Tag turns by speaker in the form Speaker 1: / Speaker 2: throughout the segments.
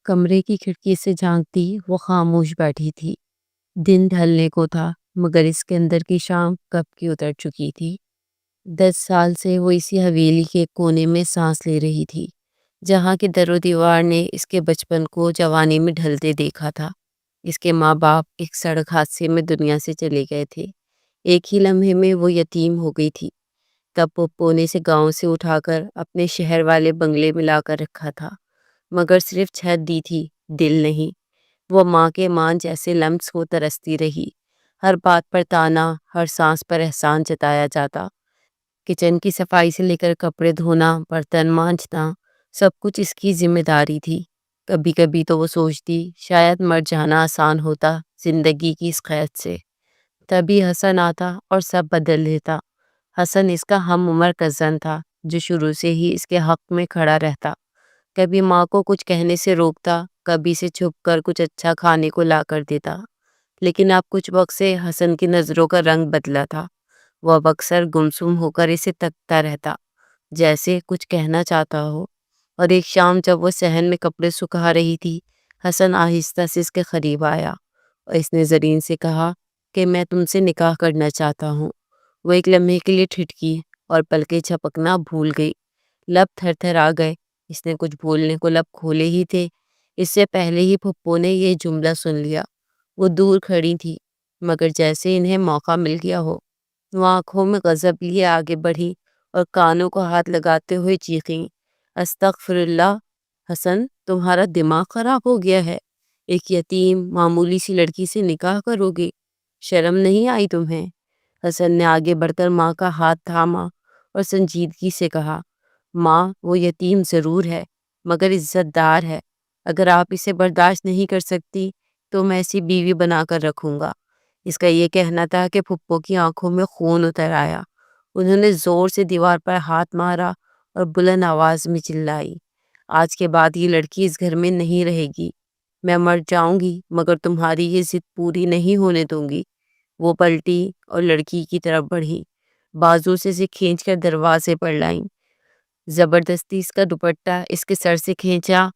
Speaker 1: کمرے کی کھڑکی سے جھانکتی وہ خاموش بیٹھی تھی۔ دن ڈھلنے کو تھا مگر اس کے اندر کی شام کب کی اتر چکی تھی۔ 10 سال سے وہ اسی حویلی کے کونے میں سانس لے رہی تھی جہاں کے در و دیوار نے اس کے بچپن کو جوانی میں ڈھلتے دیکھا تھا۔ اس کے ماں باپ ایک سڑک حادثے میں دنیا سے چلے گئے تھے۔ ایک ہی لمحے میں وہ یتیم ہو گئی تھی۔ تب پپو نے اسے گاؤں سے اٹھا کر اپنے شہر والے بنگلے میں لا کر رکھا تھا، مگر صرف چھت دی تھی، دل نہیں۔ وہ ماں کے ماں جیسے لمس کو ترستی رہی۔ ہر بات پر تانا، ہر سانس پر احسان جتایا جاتا۔ کچن کی صفائی سے لے کر کپڑے دھونا، برتن مانجنا، سب کچھ اس کی ذمہ داری تھی۔ کبھی کبھی تو وہ سوچتی شاید مر جانا آسان ہوتا زندگی کی اس قید سے۔ تبھی حسن آتا اور سب بدل دیتا۔ حسن اس کا ہم عمر کزن تھا جو شروع سے ہی اس کے حق میں کھڑا رہتا۔ کبھی ماں کو کچھ کہنے سے روکتا، کبھی سے چھپ کر کچھ اچھا کھانے کو لا کر دیتا۔ لیکن اب کچھ وقت سے حسن کی نظروں کا رنگ بدلا تھا۔ وہ اب اکثر گمسم ہو کر اسے تکتا رہتا، جیسے کچھ کہنا چاہتا ہو۔ اور ایک شام جب وہ صحن میں کپڑے سکھا رہی تھی، حسن آہستہ سے اس کے قریب آیا اور اس نے زرین سے کہا کہ میں تم سے نکاح کرنا چاہتا ہوں۔ وہ ایک لمحے کے لیے ٹھٹکی اور پلکیں جھپکنا بھول گئی۔ لب تھر تھر آ گئے۔ اس نے کچھ بولنے کو لب کھولے ہی تھے، اس سے پہلے ہی پھپھو نے یہ جملہ سن لیا۔ وہ دور کھڑی تھی مگر جیسے انہیں موقع مل گیا ہو۔ وہ آنکھوں میں غضب لیے آگے بڑھی اور کانوں کو ہاتھ لگاتے ہوئے چیخیں، استغفر اللہ! حسن، تمہارا دماغ خراب ہو گیا ہے؟ ایک یتیم معمولی سی لڑکی سے نکاح کرو گے؟ شرم نہیں آئی تمہیں؟ حسن نے آگے بڑھ کر ماں کا ہاتھ تھاما اور سنجیدگی سے کہا، ماں، وہ یتیم ضرور ہے مگر عزت دار ہے۔ اگر آپ اسے برداشت نہیں کر سکتی تو میں ایسی بیوی بنا کر رکھوں گا۔ اس کا یہ کہنا تھا کہ پھپھو کی آنکھوں میں خون اتر آیا۔ انہوں نے زور سے دیوار پر ہاتھ مارا اور بلند آواز میں چلائی، آج کے بعد یہ لڑکی اس گھر میں نہیں رہے گی۔ میں مر جاؤں گی مگر تمہاری یہ ضد پوری نہیں ہونے دوں گی۔ وہ پلٹی اور لڑکی کی طرف بڑھی، بازو سے اسے کھینچ کر دروازے پر لائیں۔ زبردستی اس کا دوپٹہ اس کے سر سے کھینچا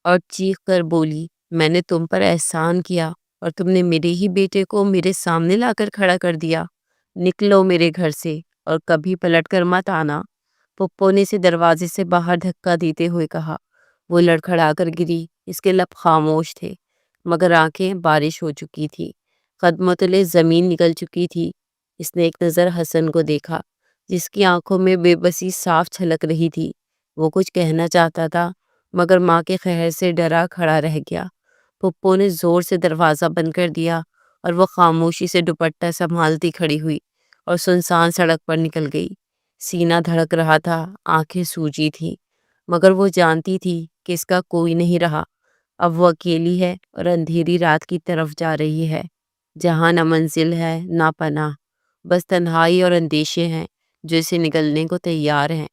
Speaker 1: اور چیخ کر بولی، میں نے تم پر احسان کیا اور تم نے میرے ہی بیٹے کو میرے سامنے لا کر کھڑا کر دیا۔ نکلو میرے گھر سے اور کبھی پلٹ کر مت آنا۔ پپو نے اسے دروازے سے باہر دھکا دیتے ہوئے کہا۔ وہ لڑکھڑا کر گری۔ اس کے لب خاموش تھے مگر آنکھیں بارش ہو چکی تھی، قدموں تلے زمین نکل چکی تھی۔ اس نے ایک نظر حسن کو دیکھا جس کی آنکھوں میں بے بسی صاف چھلک رہی تھی۔ وہ کچھ کہنا چاہتا تھا مگر ماں کے قہر سے ڈرا کھڑا رہ گیا۔ پپو نے زور سے دروازہ بند کر دیا اور وہ خاموشی سے دوپٹہ سنبھالتی کھڑی ہوئی اور سنسان سڑک پر نکل گئی۔ سینہ دھڑک رہا تھا، آنکھیں سوجی تھیں، مگر وہ جانتی تھی کہ اس کا کوئی نہیں رہا۔ اب وہ اکیلی ہے اور اندھیری رات کی طرف جا رہی ہے جہاں نہ منزل ہے نہ پناہ، بس تنہائی اور اندیشے ہیں جو اسے نگلنے کو تیار ہیں۔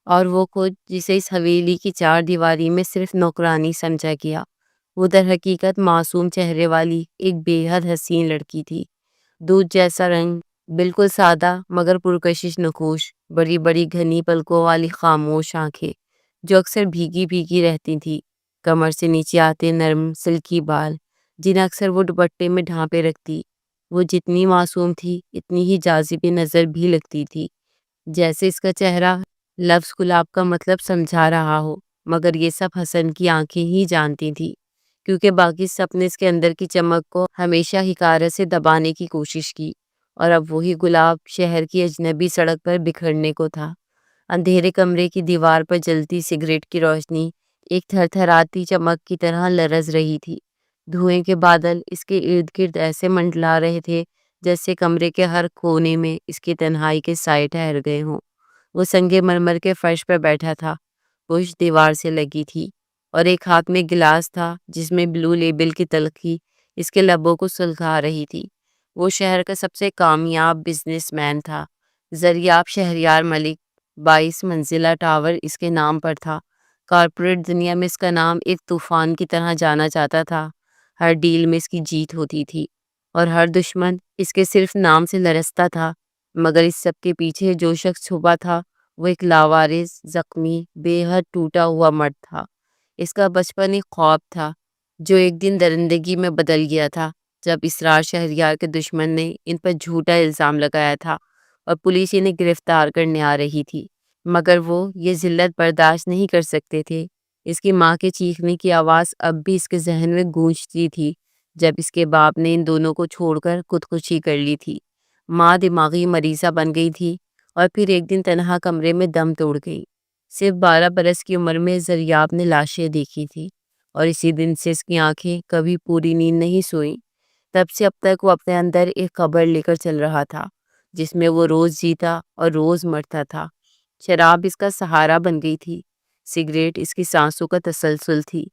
Speaker 1: اور وہ خود جسے اس حویلی کی چار دیواری میں صرف نوکرانی سمجھا گیا، وہ در حقیقت معصوم چہرے والی ایک بے حد حسین لڑکی تھی۔ دودھ جیسا رنگ، بالکل سادہ مگر پرکشش نقوش، بڑی بڑی گھنی پلکوں والی خاموش آنکھیں جو اکثر بھیگی بھیگی رہتی تھی، کمر سے نیچے آتے نرم سلکی بال جنہیں اکثر وہ دوپٹے میں ڈھانپے رکھتی۔ وہ جتنی معصوم تھی اتنی ہی جاذب نظر بھی لگتی تھی، جیسے اس کا چہرہ لفظ گلاب کا مطلب سمجھا رہا ہو، مگر یہ سب حسن کی آنکھیں ہی جانتی تھی، کیونکہ باقی سب نے اس کے اندر کی چمک کو ہمیشہ حقارت سے دبانے کی کوشش کی، اور اب وہی گلاب شہر کی اجنبی سڑک پر بکھرنے کو تھا۔ اندھیرے کمرے کی دیوار پر جلتی سگریٹ کی روشنی ایک تھر تھراتی چمک کی طرح لرز رہی تھی۔ دھوئیں کے بادل اس کے ارد گرد ایسے منڈلا رہے تھے جیسے کمرے کے ہر کونے میں اس کی تنہائی کے سائے ٹھہر گئے ہوں۔ وہ سنگے مرمر کے فرش پر بیٹھا تھا، پشت دیوار سے لگی تھی، اور ایک ہاتھ میں گلاس تھا جس میں بلو لیبل کی تلخی اس کے لبوں کو سلگھا رہی تھی۔ وہ شہر کا سب سے کامیاب بزنس مین تھا، زریاب شہریار ملک۔ 22 منزلہ ٹاور اس کے نام پر تھا۔ کارپوریٹ دنیا میں اس کا نام ایک طوفان کی طرح جانا جاتا تھا۔ ہر ڈیل میں اس کی جیت ہوتی تھی اور ہر دشمن اس کے صرف نام سے لرزتا تھا، مگر اس سب کے پیچھے جو شخص چھپا تھا وہ ایک لاوارث، زخمی، بے حد ٹوٹا ہوا مرد تھا۔ اس کا بچپن ایک خواب تھا، جو ایک دن درندگی میں بدل گیا تھا جب اسرار شہریار کے دشمن نے ان پر جھوٹا الزام لگایا تھا اور پولیس انہیں گرفتار کرنے آ رہی تھی، مگر وہ یہ ذلت برداشت نہیں کر سکتے تھے۔ اس کی ماں کے چیخنے کی آواز اب بھی اس کے ذہن میں گونجتی تھی جب اس کے باپ نے ان دونوں کو چھوڑ کر خودکشی کر لی تھی۔ ماں دماغی مریضہ بن گئی تھی اور پھر ایک دن تنہا کمرے میں دم توڑ گئی۔ صرف 12 برس کی عمر میں زریاب نے لاشیں دیکھی تھی اور اسی دن سے اس کی آنکھیں کبھی پوری نیند نہیں سوئیں۔ تب سے اب تک وہ اپنے اندر ایک قبر لے کر چل رہا تھا جس میں وہ روز جیتا اور روز مرتا تھا۔ شراب اس کا سہارا بن گئی تھی، سگریٹ اس کی سانسوں کا تسلسل تھی۔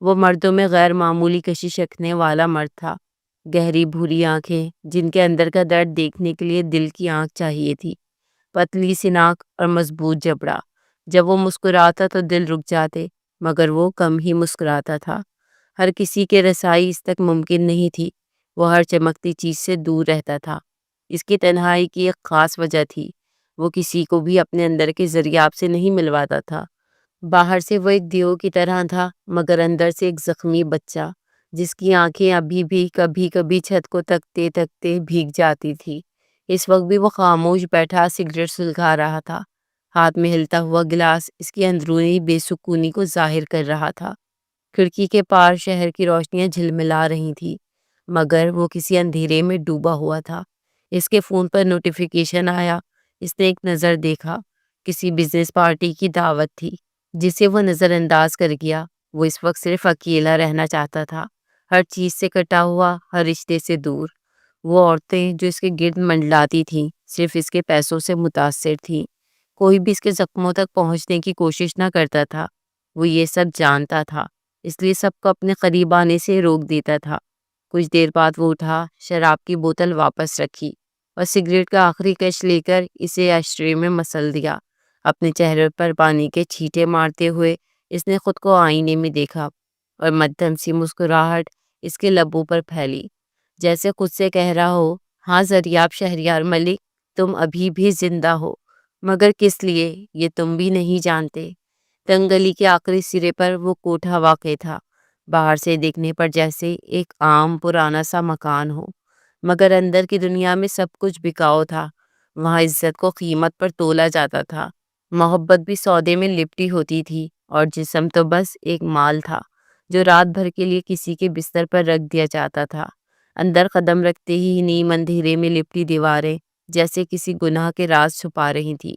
Speaker 1: وہ مردوں میں غیر معمولی کشش رکھنے والا مرد تھا، گہری بھوری آنکھیں جن کے اندر کا درد دیکھنے کے لیے دل کی آنکھ چاہیے تھی، پتلی سی ناک اور مضبوط جبڑا۔ جب وہ مسکراتا تو دل رک جاتے، مگر وہ کم ہی مسکراتا تھا۔ ہر کسی کے رسائی اس تک ممکن نہیں تھی، وہ ہر چمکتی چیز سے دور رہتا تھا۔ اس کی تنہائی کی ایک خاص وجہ تھی، وہ کسی کو بھی اپنے اندر کے ذریعہ سے نہیں ملواتا تھا۔ باہر سے وہ ایک دیو کی طرح تھا، مگر اندر سے ایک زخمی بچہ جس کی آنکھیں ابھی بھی کبھی کبھی چھت کو تکتے تکتے بھیگ جاتی تھی۔ اس وقت بھی وہ خاموش بیٹھا سگریٹ سلگا رہا تھا، ہاتھ میں ہلتا ہوا گلاس اس کی اندرونی بے سکونی کو ظاہر کر رہا تھا۔ کھڑکی کے پار شہر کی روشنیاں جھلملا رہی تھی، مگر وہ کسی اندھیرے میں ڈوبا ہوا تھا۔ اس کے فون پر نوٹیفیکیشن آیا، اس نے ایک نظر دیکھا، کسی بزنس پارٹی کی دعوت تھی جسے وہ نظر انداز کر گیا۔ وہ اس وقت صرف اکیلا رہنا چاہتا تھا، ہر چیز سے کٹا ہوا، ہر رشتے سے دور۔ وہ عورتیں جو اس کے گرد منڈلاتی تھیں صرف اس کے پیسوں سے متاثر تھیں، کوئی بھی اس کے زخموں تک پہنچنے کی کوشش نہ کرتا تھا۔ وہ یہ سب جانتا تھا، اس لیے سب کو اپنے قریب آنے سے روک دیتا تھا۔ کچھ دیر بعد وہ اٹھا، شراب کی بوتل واپس رکھی اور سگریٹ کا آخری کش لے کر اسے ایشٹرے میں مسل دیا۔ اپنے چہرے پر پانی کے چھینٹے مارتے ہوئے اس نے خود کو آئینے میں دیکھا اور مدھم سی مسکراہٹ اس کے لبوں پر پھیلی، جیسے خود سے کہہ رہا ہو، ہاں زریاب شہریار ملک، تم ابھی بھی زندہ ہو، مگر کس لیے یہ تم بھی نہیں جانتے۔ تنگ گلی کے آخری سرے پر وہ کوٹھا واقع تھا، باہر سے دیکھنے پر جیسے ایک عام پرانا سا مکان ہو، مگر اندر کی دنیا میں سب کچھ بکاؤ تھا۔ وہاں عزت کو قیمت پر تولا جاتا تھا، محبت بھی سودے میں لپٹی ہوتی تھی، اور جسم تو بس ایک مال تھا جو رات بھر کے لیے کسی کے بستر پر رکھ دیا جاتا تھا۔ اندر قدم رکھتے ہی نیم اندھیرے میں لپٹی دیواریں جیسے کسی گناہ کے راز چھپا رہی تھی۔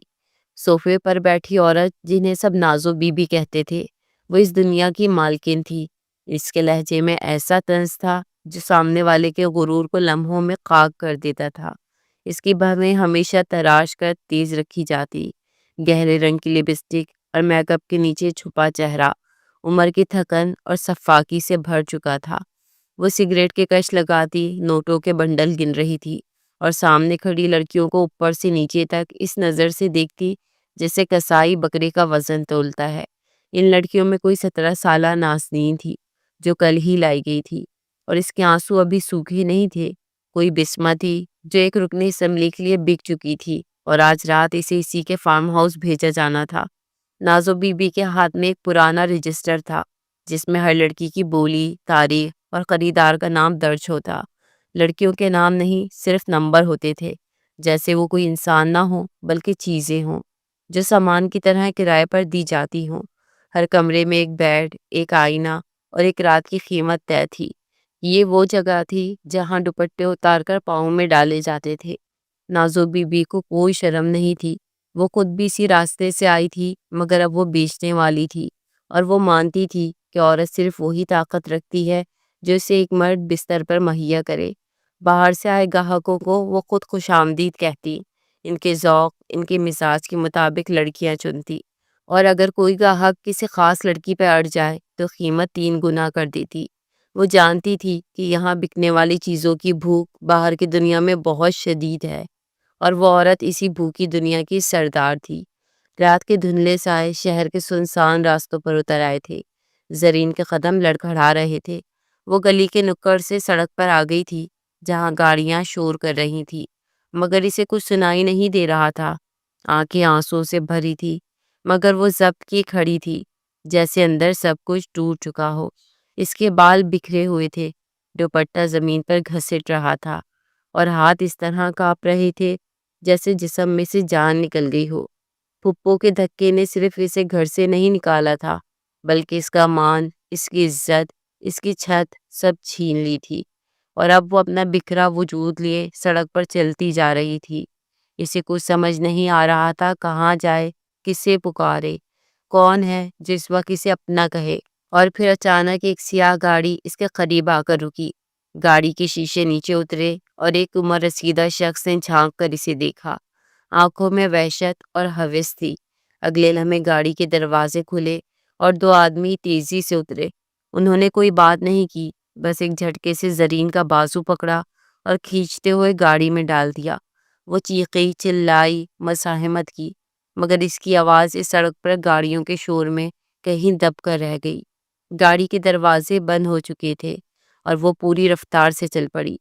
Speaker 1: صوفے پر بیٹھی عورت جنہیں سب نازو بی بی کہتے تھے، وہ اس دنیا کی مالکن تھی۔ اس کے لہجے میں ایسا طنز تھا جو سامنے والے کے غرور کو لمحوں میں خاک کر دیتا تھا۔ اس کی بھویں ہمیشہ تراش کر تیز رکھی جاتی، گہرے رنگ کی لپسٹک اور میک اپ کے نیچے چھپا چہرہ عمر کی تھکن اور صفاکی سے بھر چکا تھا۔ وہ سگریٹ کے کش لگاتی، نوٹوں کے بنڈل گن رہی تھی اور سامنے کھڑی لڑکیوں کو اوپر سے نیچے تک اس نظر سے دیکھتی جیسے کسائی بکرے کا وزن تولتا ہے۔ ان لڑکیوں میں کوئی 17 سالہ نازنین تھی جو کل ہی لائی گئی تھی، اور اس کے آنسو ابھی سوکھے نہیں تھے۔ کوئی بسمہ تھی جو ایک رکن اسمبلی کے لیے بک چکی تھی اور آج رات اسے اسی کے فارم ہاؤس بھیجا جانا تھا۔ نازو بی بی کے ہاتھ میں ایک پرانا رجسٹر تھا جس میں ہر لڑکی کی بولی، تاریخ اور خریدار کا نام درج ہوتا۔ لڑکیوں کے نام نہیں، صرف نمبر ہوتے تھے، جیسے وہ کوئی انسان نہ ہو بلکہ چیزیں ہوں جو سامان کی طرح کرائے پر دی جاتی ہوں۔ ہر کمرے میں ایک بیڈ، ایک آئینہ اور ایک رات کی قیمت طے تھی۔ یہ وہ جگہ تھی جہاں دوپٹے اتار کر پاؤں میں ڈالے جاتے تھے۔ نازو بی بی کو کوئی شرم نہیں تھی، وہ خود بھی اسی راستے سے آئی تھی، مگر اب وہ بیچنے والی تھی، اور وہ مانتی تھی کہ عورت صرف وہی طاقت رکھتی ہے جو اسے ایک مرد بستر پر مہیا کرے۔ باہر سے آئے گاہکوں کو وہ خود خوش آمدید کہتی، ان کے ذوق، ان کے مزاج کے مطابق لڑکیاں چنتی، اور اگر کوئی گاہک کسی خاص لڑکی پہ اڑ جائے تو قیمت 3 گنا کر دیتی۔ وہ جانتی تھی کہ یہاں بکنے والی چیزوں کی بھوک باہر کی دنیا میں بہت شدید ہے، اور وہ عورت اسی بھوکی دنیا کی سردار تھی۔ رات کے دھندلے سائے شہر کے سنسان راستوں پر اتر آئے تھے، زرین کے قدم لڑکھڑا رہے تھے۔ وہ گلی کے نکڑ سے سڑک پر آ گئی تھی جہاں گاڑیاں شور کر رہی تھی، مگر اسے کچھ سنائی نہیں دے رہا تھا۔ آنکھیں آنسوں سے بھری تھی، مگر وہ ضبط کی کھڑی تھی، جیسے اندر سب کچھ ٹوٹ چکا ہو۔ اس کے بال بکھرے ہوئے تھے، دوپٹہ زمین پر گھسٹ رہا تھا اور ہاتھ اس طرح کانپ رہے تھے جیسے جسم میں سے جان نکل گئی ہو۔ پھپھو کے دھکے نے صرف اسے گھر سے نہیں نکالا تھا، بلکہ اس کا مان، اس کی عزت، اس کی چھت سب چھین لی تھی، اور اب وہ اپنا بکھرا وجود لیے سڑک پر چلتی جا رہی تھی۔ اسے کچھ سمجھ نہیں آ رہا تھا کہاں جائے، کسے پکارے، کون ہے جس وقت اسے اپنا کہے۔ اور پھر اچانک ایک سیاہ گاڑی اس کے قریب آ کر رکی۔ گاڑی کے شیشے نیچے اترے اور ایک عمر رسیدہ شخص نے جھانک کر اسے دیکھا۔ آنکھوں میں وحشت اور ہوس تھی۔ اگلے لمحے گاڑی کے دروازے کھلے اور دو آدمی تیزی سے اترے۔ انہوں نے کوئی بات نہیں کی، بس ایک جھٹکے سے زرین کا بازو پکڑا اور کھینچتے ہوئے گاڑی میں ڈال دیا۔ وہ چیخی، چلائی، مزاحمت کی، مگر اس کی آواز اس سڑک پر گاڑیوں کے شور میں کہیں دب کر رہ گئی۔ گاڑی کے دروازے بند ہو چکے تھے اور وہ پوری رفتار سے چل پڑی۔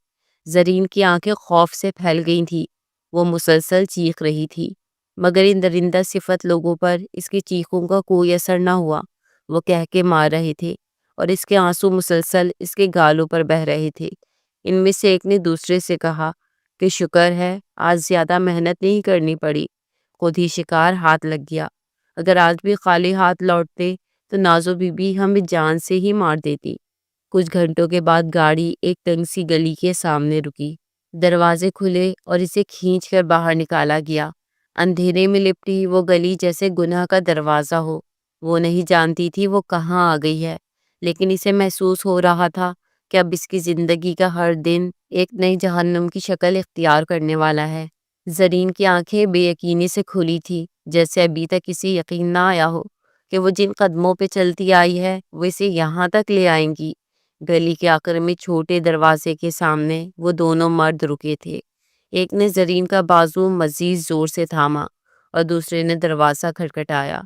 Speaker 1: زرین کی آنکھیں خوف سے پھیل گئی تھیں۔ وہ مسلسل چیخ رہی تھی، مگر ان درندہ صفت لوگوں پر اس کی چیخوں کا کوئی اثر نہ ہوا۔ وہ کہہ کے مار رہے تھے اور اس کے آنسو مسلسل اس کے گالوں پر بہہ رہے تھے۔ ان میں سے ایک نے دوسرے سے کہا کہ شکر ہے آج زیادہ محنت نہیں کرنی پڑی، خود ہی شکار ہاتھ لگ گیا۔ اگر آج بھی خالی ہاتھ لوٹتے تو نازو بی بی ہمیں جان سے ہی مار دیتی۔ کچھ گھنٹوں کے بعد گاڑی ایک تنگ سی گلی کے سامنے رکی۔ دروازے کھلے اور اسے کھینچ کر باہر نکالا گیا۔ اندھیرے میں لپٹی وہ گلی جیسے گناہ کا دروازہ ہو۔ وہ نہیں جانتی تھی وہ کہاں آ گئی ہے، لیکن اسے محسوس ہو رہا تھا کہ اب اس کی زندگی کا ہر دن ایک نئی جہنم کی شکل اختیار کرنے والا ہے۔ زرین کی آنکھیں بے یقینی سے کھلی تھی، جیسے ابھی تک اسے یقین نہ آیا ہو کہ وہ جن قدموں پہ چلتی آئی ہے وہ اسے یہاں تک لے آئیں گی۔ گلی کے آخر میں چھوٹے دروازے کے سامنے وہ دونوں مرد رکے تھے۔ ایک نے زرین کا بازو مزید زور سے تھاما اور دوسرے نے دروازہ کھٹکھٹایا۔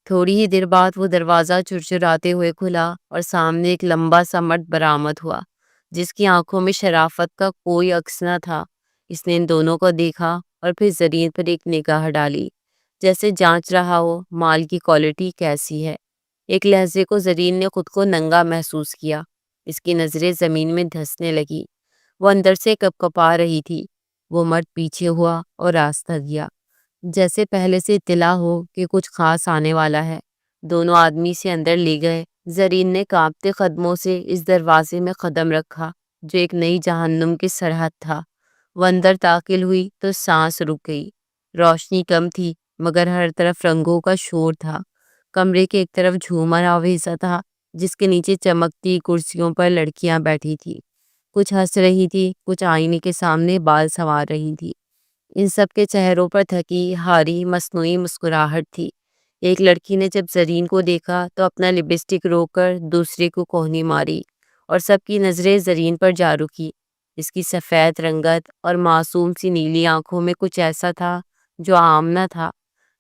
Speaker 1: تھوڑی ہی دیر بعد وہ دروازہ چرچراتے ہوئے کھلا اور سامنے ایک لمبا سا مرد برآمد ہوا، جس کی آنکھوں میں شرافت کا کوئی عکس نہ تھا۔ اس نے ان دونوں کو دیکھا اور پھر زرین پر ایک نگاہ ڈالی، جیسے جانچ رہا ہو مال کی کوالٹی کیسی ہے۔ ایک لہجے کو زرین نے خود کو ننگا محسوس کیا۔ اس کی نظریں زمین میں دھنسنے لگی۔ وہ اندر سے کپ کپا رہی تھی۔ وہ مرد پیچھے ہوا اور راستہ دیا، جیسے پہلے سے اطلاع ہو کہ کچھ خاص آنے والا ہے۔ دونوں آدمی سے اندر لے گئے۔ زرین نے کانپتے قدموں سے اس دروازے میں قدم رکھا جو ایک نئی جہنم کی سرحد تھا۔ وہ اندر داخل ہوئی تو سانس رک گئی۔ روشنی کم تھی، مگر ہر طرف رنگوں کا شور تھا۔ کمرے کے ایک طرف جھومر آویزا تھا، جس کے نیچے چمکتی کرسیوں پر لڑکیاں بیٹھی تھی۔ کچھ ہنس رہی تھی، کچھ آئینے کے سامنے بال سنوار رہی تھی۔ ان سب کے چہروں پر تھکی، ہاری، مصنوعی مسکراہٹ تھی۔ ایک لڑکی نے جب زرین کو دیکھا تو اپنا لپسٹک روک کر دوسرے کو کوہنی ماری اور سب کی نظریں زرین پر جا رکی۔ اس کی سفید رنگت اور معصوم سی نیلی آنکھوں میں کچھ ایسا تھا جو عام نہ تھا،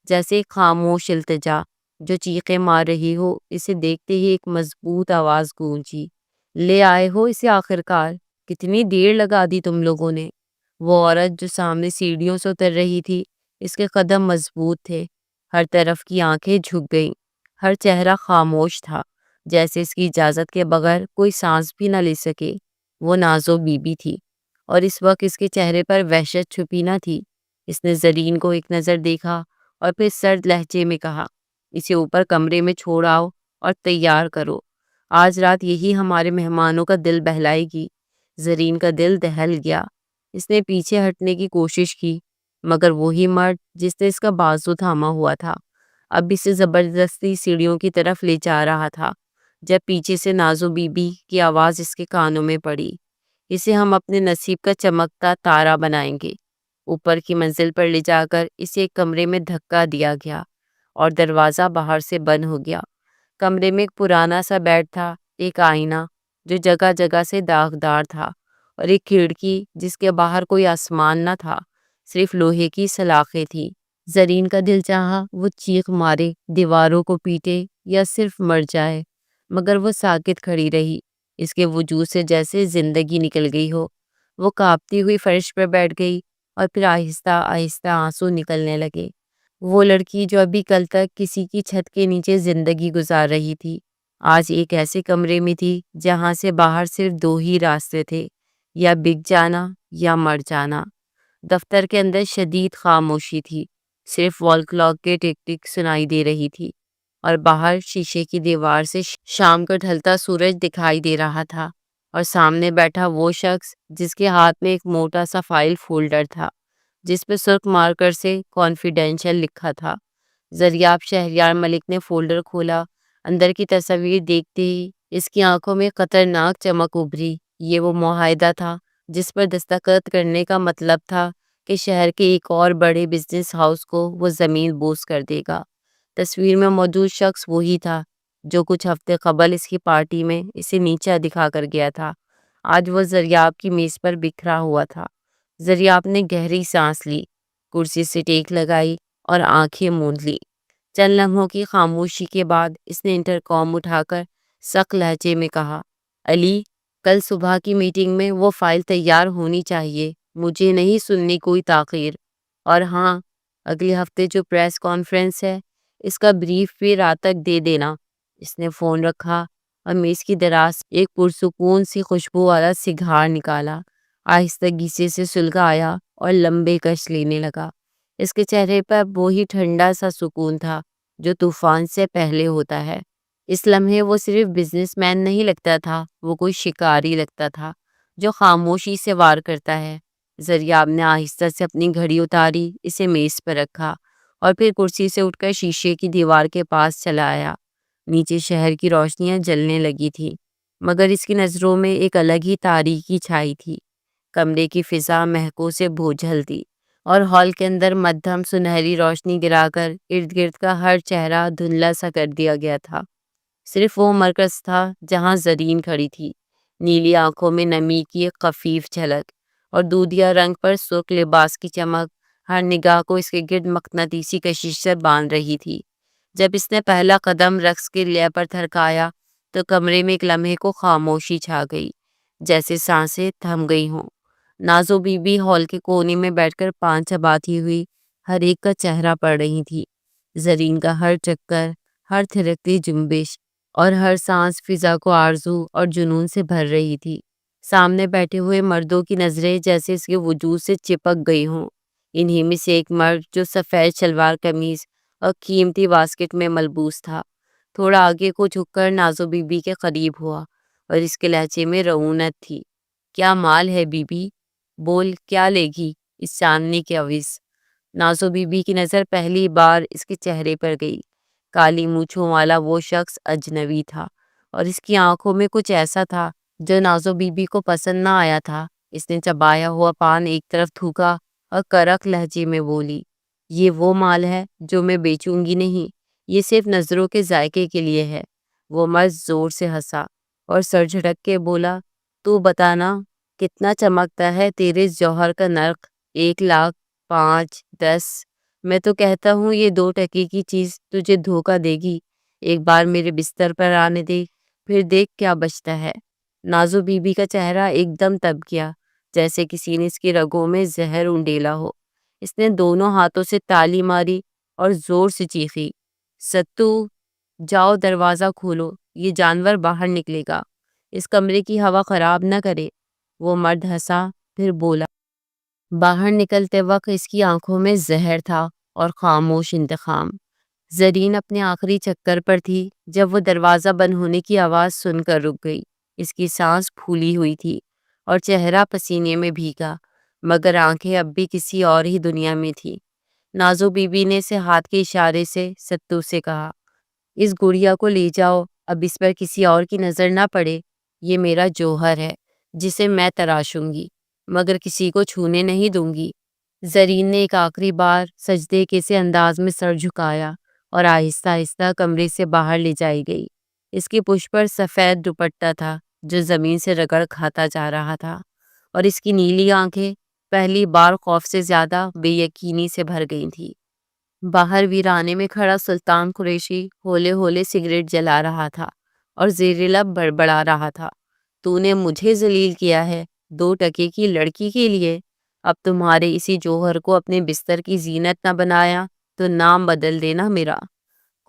Speaker 1: جیسے ایک خاموش التجا جو چیخیں مار رہی ہو۔ اسے دیکھتے ہی ایک مضبوط آواز گونجی، لے آئے ہو اسے آخرکار، کتنی دیر لگا دی تم لوگوں نے۔ وہ عورت جو سامنے سیڑھیوں سے اتر رہی تھی، اس کے قدم مضبوط تھے، ہر طرف کی آنکھیں جھک گئیں، ہر چہرہ خاموش تھا، جیسے اس کی اجازت کے بغیر کوئی سانس بھی نہ لے سکے۔ وہ نازو بی بی تھی، اور اس وقت اس کے چہرے پر وحشت چھپی نہ تھی۔ اس نے زرین کو ایک نظر دیکھا اور پھر سرد لہجے میں کہا، اسے اوپر کمرے میں چھوڑ آؤ اور تیار کرو، آج رات یہی ہمارے مہمانوں کا دل بہلائے گی۔ زرین کا دل دہل گیا۔ اس نے پیچھے ہٹنے کی کوشش کی، مگر وہی مرد جس نے اس کا بازو تھاما ہوا تھا اب اسے زبردستی سیڑھیوں کی طرف لے جا رہا تھا۔ جب پیچھے سے نازو بی بی کی آواز اس کے کانوں میں پڑی، اسے ہم اپنے نصیب کا چمکتا تارا بنائیں گے۔ اوپر کی منزل پر لے جا کر اسے ایک کمرے میں دھکا دیا گیا اور دروازہ باہر سے بند ہو گیا۔ کمرے میں ایک پرانا سا بیڈ تھا، ایک آئینہ جو جگہ جگہ سے داغدار تھا، اور ایک کھڑکی جس کے باہر کوئی آسمان نہ تھا، صرف لوہے کی سلاخیں تھی۔ زرین کا دل چاہا وہ چیخ مارے، دیواروں کو پیٹے یا صرف مر جائے، مگر وہ ساکت کھڑی رہی۔ اس کے وجود سے جیسے زندگی نکل گئی ہو۔ وہ کانپتی ہوئی فرش پر بیٹھ گئی اور پھر آہستہ آہستہ آنسو نکلنے لگے۔ وہ لڑکی جو ابھی کل تک کسی کی چھت کے نیچے زندگی گزار رہی تھی، آج ایک ایسے کمرے میں تھی جہاں سے باہر صرف دو ہی راستے تھے، یا بک جانا یا مر جانا۔ دفتر کے اندر شدید خاموشی تھی، صرف وال کلاک کے ٹک ٹک سنائی دے رہی تھی، اور باہر شیشے کی دیوار سے شام کا ڈھلتا سورج دکھائی دے رہا تھا، اور سامنے بیٹھا وہ شخص جس کے ہاتھ میں ایک موٹا سا فائل فولڈر تھا جس پہ سرخ مارکر سے کانفیڈینشیل لکھا تھا۔ زریاب شہریار ملک نے فولڈر کھولا۔ اندر کی تصویر دیکھتے ہی اس کی آنکھوں میں خطرناک چمک ابھری۔ یہ وہ معاہدہ تھا جس پر دستخط کرنے کا مطلب تھا کہ شہر کے ایک اور بڑے بزنس ہاؤس کو وہ زمین بوس کر دے گا۔ تصویر میں موجود شخص وہی تھا جو کچھ ہفتے قبل اس کی پارٹی میں اسے نیچا دکھا کر گیا تھا۔ آج وہ زریاب کی میز پر بکھرا ہوا تھا۔ زریاب نے گہری سانس لی، کرسی سے ٹیک لگائی اور آنکھیں موند لی۔ چند لمحوں کی خاموشی کے بعد اس نے انٹرکام اٹھا کر سخت لہجے میں کہا، علی، کل صبح کی میٹنگ میں وہ فائل تیار ہونی چاہیے، مجھے نہیں سننی کوئی تاخیر۔ اور ہاں، اگلے ہفتے جو پریس کانفرنس ہے اس کا بریف بھی رات تک دے دینا۔ اس نے فون رکھا اور میز کی دراز سے ایک پرسکون سی خوشبو والا سگار نکالا، آہستگی سے سلگایا اور لمبے کش لینے لگا۔ اس کے چہرے پر وہی ٹھنڈا سا سکون تھا جو طوفان سے پہلے ہوتا ہے۔ اس لمحے وہ صرف بزنس مین نہیں لگتا تھا، وہ کوئی شکاری لگتا تھا جو خاموشی سے وار کرتا ہے۔ زریاب نے آہستہ سے اپنی گھڑی اتاری، اسے میز پر رکھا اور پھر کرسی سے اٹھ کر شیشے کی دیوار کے پاس چلا آیا۔ نیچے شہر کی روشنیاں جلنے لگی تھی، مگر اس کی نظروں میں ایک الگ ہی تاریکی چھائی تھی۔ کمرے کی فضا مہکوں سے بوجھل تھی، اور ہال کے اندر مدھم سنہری روشنی گرا کر ارد گرد کا ہر چہرہ دھندلا سا کر دیا گیا تھا۔ صرف وہ مرکز تھا جہاں زرین کھڑی تھی، نیلی آنکھوں میں نمی کی ایک خفیف جھلک، اور دودھیا رنگ پر سرخ لباس کی چمک ہر نگاہ کو اس کے گرد مقناطیسی کشش سے باندھ رہی تھی۔ جب اس نے پہلا قدم رقص کے لے پر تھرکایا تو کمرے میں ایک لمحے کو خاموشی چھا گئی، جیسے سانسیں تھم گئی ہوں۔ نازو بی بی ہال کے کونے میں بیٹھ کر پان چباتی ہوئی ہر ایک کا چہرہ پڑھ رہی تھی۔ زرین کا ہر چکر، ہر تھرکتی جنبش اور ہر سانس فضا کو آرزو اور جنون سے بھر رہی تھی۔ سامنے بیٹھے ہوئے مردوں کی نظریں جیسے اس کے وجود سے چپک گئی ہوں۔ انہی میں سے ایک مرد جو سفید شلوار قمیض اور قیمتی واسکٹ میں ملبوس تھا، تھوڑا آگے کو جھک کر نازو بی بی کے قریب ہوا، اور اس کے لہجے میں رعونت تھی۔ کیا مال ہے بی بی؟ بول، کیا لے گی اس چاندنی کے عوض؟ نازو بی بی کی نظر پہلی بار اس کے چہرے پر گئی۔ کالی مونچھوں والا وہ شخص اجنبی تھا، اور اس کی آنکھوں میں کچھ ایسا تھا جو نازو بی بی کو پسند نہ آیا تھا۔ اس نے چبایا ہوا پان ایک طرف تھوکا اور کرک لہجے میں بولی، یہ وہ مال ہے جو میں بیچوں گی نہیں، یہ صرف نظروں کے ذائقے کے لیے ہے۔ وہ مرد زور سے ہنسا اور سر جھٹک کے بولا، تو بتانا کتنا چمکتا ہے تیرے اس جوہر کا نرخ؟ 1,00,000، 5، 10؟ میں تو کہتا ہوں یہ 2 ٹکے کی چیز تجھے دھوکہ دے گی۔ ایک بار میرے بستر پر آنے دے، پھر دیکھ کیا بچتا ہے۔ نازو بی بی کا چہرہ ایک دم تب گیا، جیسے کسی نے اس کی رگوں میں زہر انڈیلا ہو۔ اس نے دونوں ہاتھوں سے تالی ماری اور زور سے چیخی، ستو، جاؤ دروازہ کھولو، یہ جانور باہر نکلے گا، اس کمرے کی ہوا خراب نہ کرے۔ وہ مرد ہنسا، پھر بولا۔ باہر نکلتے وقت اس کی آنکھوں میں زہر تھا اور خاموش انتقام۔ زرین اپنے آخری چکر پر تھی جب وہ دروازہ بند ہونے کی آواز سن کر رک گئی۔ اس کی سانس پھولی ہوئی تھی اور چہرہ پسینے میں بھیگا، مگر آنکھیں اب بھی کسی اور ہی دنیا میں تھی۔ نازو بی بی نے اسے ہاتھ کے اشارے سے ستو سے کہا، اس گڑیا کو لے جاؤ، اب اس پر کسی اور کی نظر نہ پڑے۔ یہ میرا جوہر ہے جسے میں تراشوں گی، مگر کسی کو چھونے نہیں دوں گی۔ زرین نے ایک آخری بار سجدے کے سے انداز میں سر جھکایا اور آہستہ آہستہ کمرے سے باہر لے جائی گئی۔ اس کی پشت پر سفید دوپٹہ تھا جو زمین سے رگڑ کھاتا جا رہا تھا، اور اس کی نیلی آنکھیں پہلی بار خوف سے زیادہ بے یقینی سے بھر گئی تھیں۔ باہر ویرانے میں کھڑا سلطان قریشی ہولے ہولے سگریٹ جلا رہا تھا اور زیر لب بڑبڑا رہا تھا، تو نے مجھے ذلیل کیا ہے 2 ٹکے کی لڑکی کے لیے؟ اب تمہارے اسی جوہر کو اپنے بستر کی زینت نہ بنایا تو نام بدل دینا میرا۔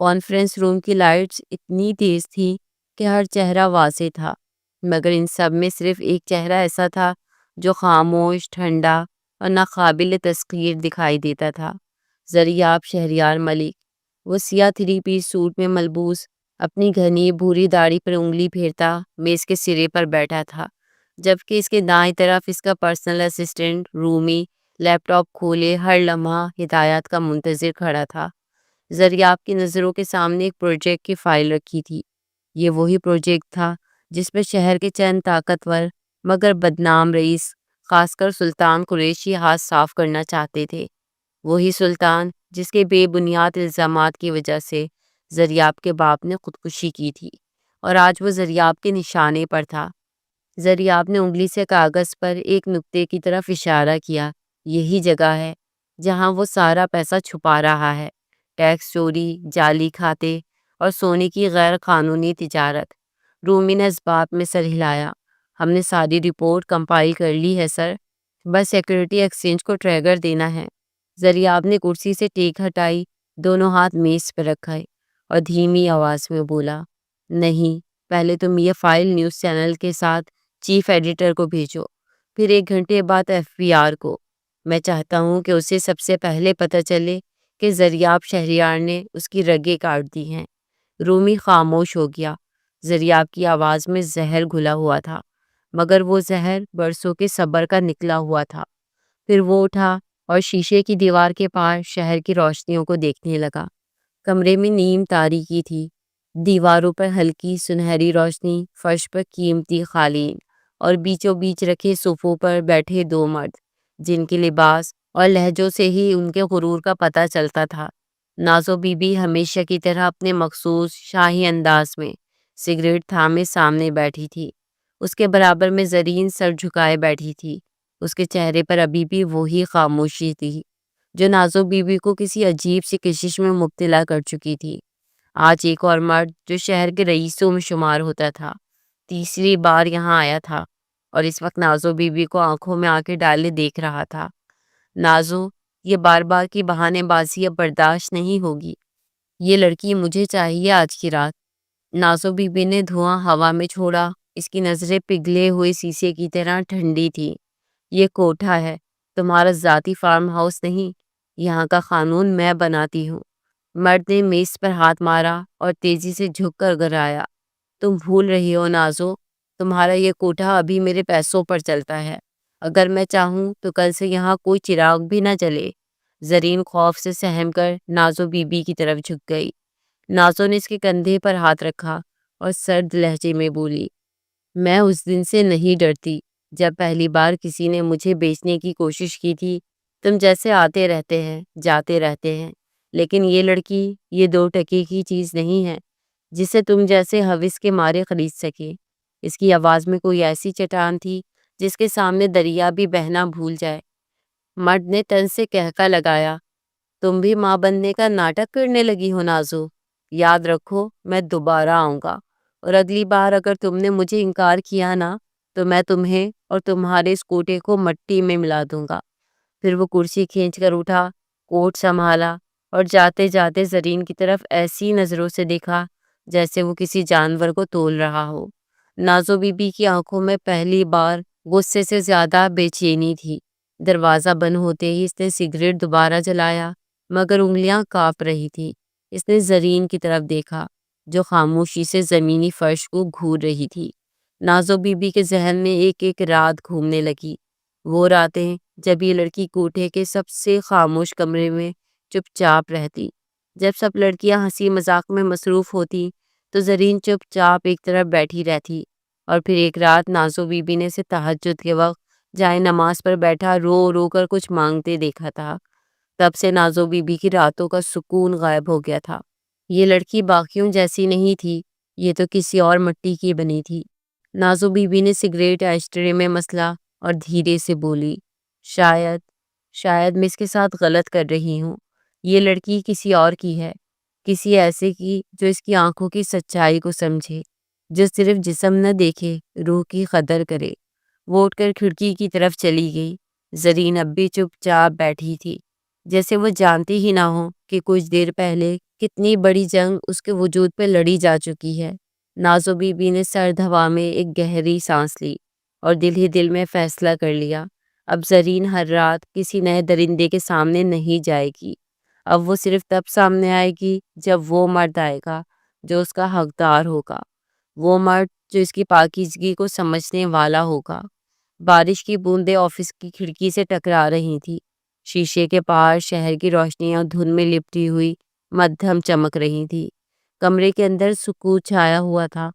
Speaker 1: کانفرنس روم کی لائٹس اتنی تیز تھی کہ ہر چہرہ واضح تھا، مگر ان سب میں صرف ایک چہرہ ایسا تھا جو خاموش، ٹھنڈا اور ناقابل تذکیر دکھائی دیتا تھا۔ زریاب شہریار ملک۔ وہ سیاہ 3 پیس سوٹ میں ملبوس، اپنی گھنی بھوری داڑھی پر انگلی پھیرتا میز کے سرے پر بیٹھا تھا، جبکہ اس کے دائیں طرف اس کا پرسنل اسسٹنٹ رومی لیپ ٹاپ کھولے ہر لمحہ ہدایات کا منتظر کھڑا تھا۔ زریاب کی نظروں کے سامنے ایک پروجیکٹ کی فائل رکھی تھی۔ یہ وہی پروجیکٹ تھا جس پر شہر کے چند طاقتور مگر بدنام رئیس، خاص کر سلطان قریشی، ہاتھ صاف کرنا چاہتے تھے۔ وہی سلطان جس کے بے بنیاد الزامات کی وجہ سے زریاب کے باپ نے خودکشی کی تھی، اور آج وہ زریاب کے نشانے پر تھا۔ زریاب نے انگلی سے کاغذ پر ایک نقطے کی طرف اشارہ کیا۔ یہی جگہ ہے جہاں وہ سارا پیسہ چھپا رہا ہے، ٹیکس چوری، جعلی کھاتے اور سونے کی غیر قانونی تجارت۔ رومی نے اس بات میں سر ہلایا۔ ہم نے ساری رپورٹ کمپائل کر لی ہے سر، بس سیکورٹی ایکسچینج کو ٹریگر دینا ہے۔ زریاب نے کرسی سے ٹیک ہٹائی، دونوں ہاتھ میز پہ رکھے اور دھیمی آواز میں بولا، نہیں، پہلے تم یہ فائل نیوز چینل کے ساتھ چیف ایڈیٹر کو بھیجو، پھر 1 گھنٹے بعد FBR کو۔ میں چاہتا ہوں کہ اسے سب سے پہلے پتہ چلے کہ زریاب شہریار نے اس کی رگیں کاٹ دی ہیں۔ رومی خاموش ہو گیا۔ زریاب کی آواز میں زہر گھلا ہوا تھا، مگر وہ زہر برسوں کے صبر کا نکلا ہوا تھا۔ پھر وہ اٹھا اور شیشے کی دیوار کے پار شہر کی روشنیوں کو دیکھنے لگا۔ کمرے میں نیم تاریکی تھی، دیواروں پر ہلکی سنہری روشنی، فرش پر قیمتی قالین، اور بیچوں بیچ رکھے صوفوں پر بیٹھے 2 مرد، جن کے لباس اور لہجوں سے ہی ان کے غرور کا پتہ چلتا تھا۔ نازو بی بی ہمیشہ کی طرح اپنے مخصوص شاہی انداز میں سگریٹ تھامے سامنے بیٹھی تھی۔ اس کے برابر میں زرین سر جھکائے بیٹھی تھی۔ اس کے چہرے پر ابھی بھی وہی خاموشی تھی جو نازو بی بی کو کسی عجیب سی کشش میں مبتلا کر چکی تھی۔ آج ایک اور مرد جو شہر کے رئیسوں میں شمار ہوتا تھا، تیسری بار یہاں آیا تھا، اور اس وقت نازو بی بی کو آنکھوں میں آنکھیں ڈالے دیکھ رہا تھا۔ نازو، یہ بار بار کی بہانے بازی اب برداشت نہیں ہوگی۔ یہ لڑکی مجھے چاہیے آج کی رات۔ نازو بی بی نے دھواں ہوا میں چھوڑا۔ اس کی نظریں پگھلے ہوئے شیشے کی طرح ٹھنڈی تھی۔ یہ کوٹھا ہے، تمہارا ذاتی فارم ہاؤس نہیں۔ یہاں کا قانون میں بناتی ہوں۔ مرد نے میز پر ہاتھ مارا اور تیزی سے جھک کر گرایا۔ تم بھول رہی ہو نازو، تمہارا یہ کوٹھا ابھی میرے پیسوں پر چلتا ہے۔ اگر میں چاہوں تو کل سے یہاں کوئی چراغ بھی نہ جلے۔ زرین خوف سے سہم کر نازو بی بی کی طرف جھک گئی۔ نازو نے اس کے کندھے پر ہاتھ رکھا اور سرد لہجے میں بولی، میں اس دن سے نہیں ڈرتی جب پہلی بار کسی نے مجھے بیچنے کی کوشش کی تھی۔ تم جیسے آتے رہتے ہیں، جاتے رہتے ہیں، لیکن یہ لڑکی یہ 2 ٹکے کی چیز نہیں ہے جسے تم جیسے ہوس کے مارے خرید سکے۔ اس کی آواز میں کوئی ایسی چٹان تھی جس کے سامنے دریا بھی بہنا بھول جائے۔ مرد نے تن سے کہکا لگایا، تم بھی ماں بننے کا ناٹک کرنے لگی ہو نازو۔ یاد رکھو، میں دوبارہ آؤں گا، اور اگلی بار اگر تم نے مجھے انکار کیا نا تو میں تمہیں اور تمہارے اس کوٹے کو مٹی میں ملا دوں گا۔ پھر وہ کرسی کھینچ کر اٹھا، کوٹ سنبھالا، اور جاتے جاتے زرین کی طرف ایسی نظروں سے دیکھا جیسے وہ کسی جانور کو تول رہا ہو۔ نازو بی بی کی آنکھوں میں پہلی بار غصے سے زیادہ بے چینی تھی۔ دروازہ بند ہوتے ہی اس نے سگریٹ دوبارہ جلایا، مگر انگلیاں کانپ رہی تھی۔ اس نے زرین کی طرف دیکھا جو خاموشی سے زمینی فرش کو گھور رہی تھی۔ نازو بی بی کے ذہن میں ایک ایک رات گھومنے لگی، وہ راتیں جب یہ لڑکی کوٹھے کے سب سے خاموش کمرے میں چپ چاپ رہتی، جب سب لڑکیاں ہنسی مذاق میں مصروف ہوتی تو زرین چپ چاپ ایک طرف بیٹھی رہتی۔ اور پھر ایک رات نازو بی بی نے اسے تہجد کے وقت جائے نماز پر بیٹھا رو رو کر کچھ مانگتے دیکھا تھا۔ تب سے نازو بی بی کی راتوں کا سکون غائب ہو گیا تھا۔ یہ لڑکی باقیوں جیسی نہیں تھی، یہ تو کسی اور مٹی کی بنی تھی۔ نازو بی بی نے سگریٹ ایشٹرے میں مسلا اور دھیرے سے بولی، شاید میں اس کے ساتھ غلط کر رہی ہوں۔ یہ لڑکی کسی اور کی ہے، کسی ایسے کی جو اس کی آنکھوں کی سچائی کو سمجھے، جو صرف جسم نہ دیکھے، روح کی قدر کرے۔ وہ اٹھ کر کھڑکی کی طرف چلی گئی۔ زرین اب بھی چپ چاپ بیٹھی تھی، جیسے وہ جانتی ہی نہ ہو کہ کچھ دیر پہلے کتنی بڑی جنگ اس کے وجود پہ لڑی جا چکی ہے۔ نازو بی بی نے سرد ہوا میں ایک گہری سانس لی اور دل ہی دل میں فیصلہ کر لیا، اب زرین ہر رات کسی نئے درندے کے سامنے نہیں جائے گی۔ اب وہ صرف تب سامنے آئے گی جب وہ مرد آئے گا جو اس کا حقدار ہوگا، وہ مرد جو اس کی پاکیزگی کو سمجھنے والا ہوگا۔ بارش کی بوندیں آفس کی کھڑکی سے ٹکرا رہی تھی، شیشے کے پار شہر کی روشنیاں دھند میں لپٹی ہوئی مدھم چمک رہی تھی۔ کمرے کے اندر سکوت چھایا ہوا تھا،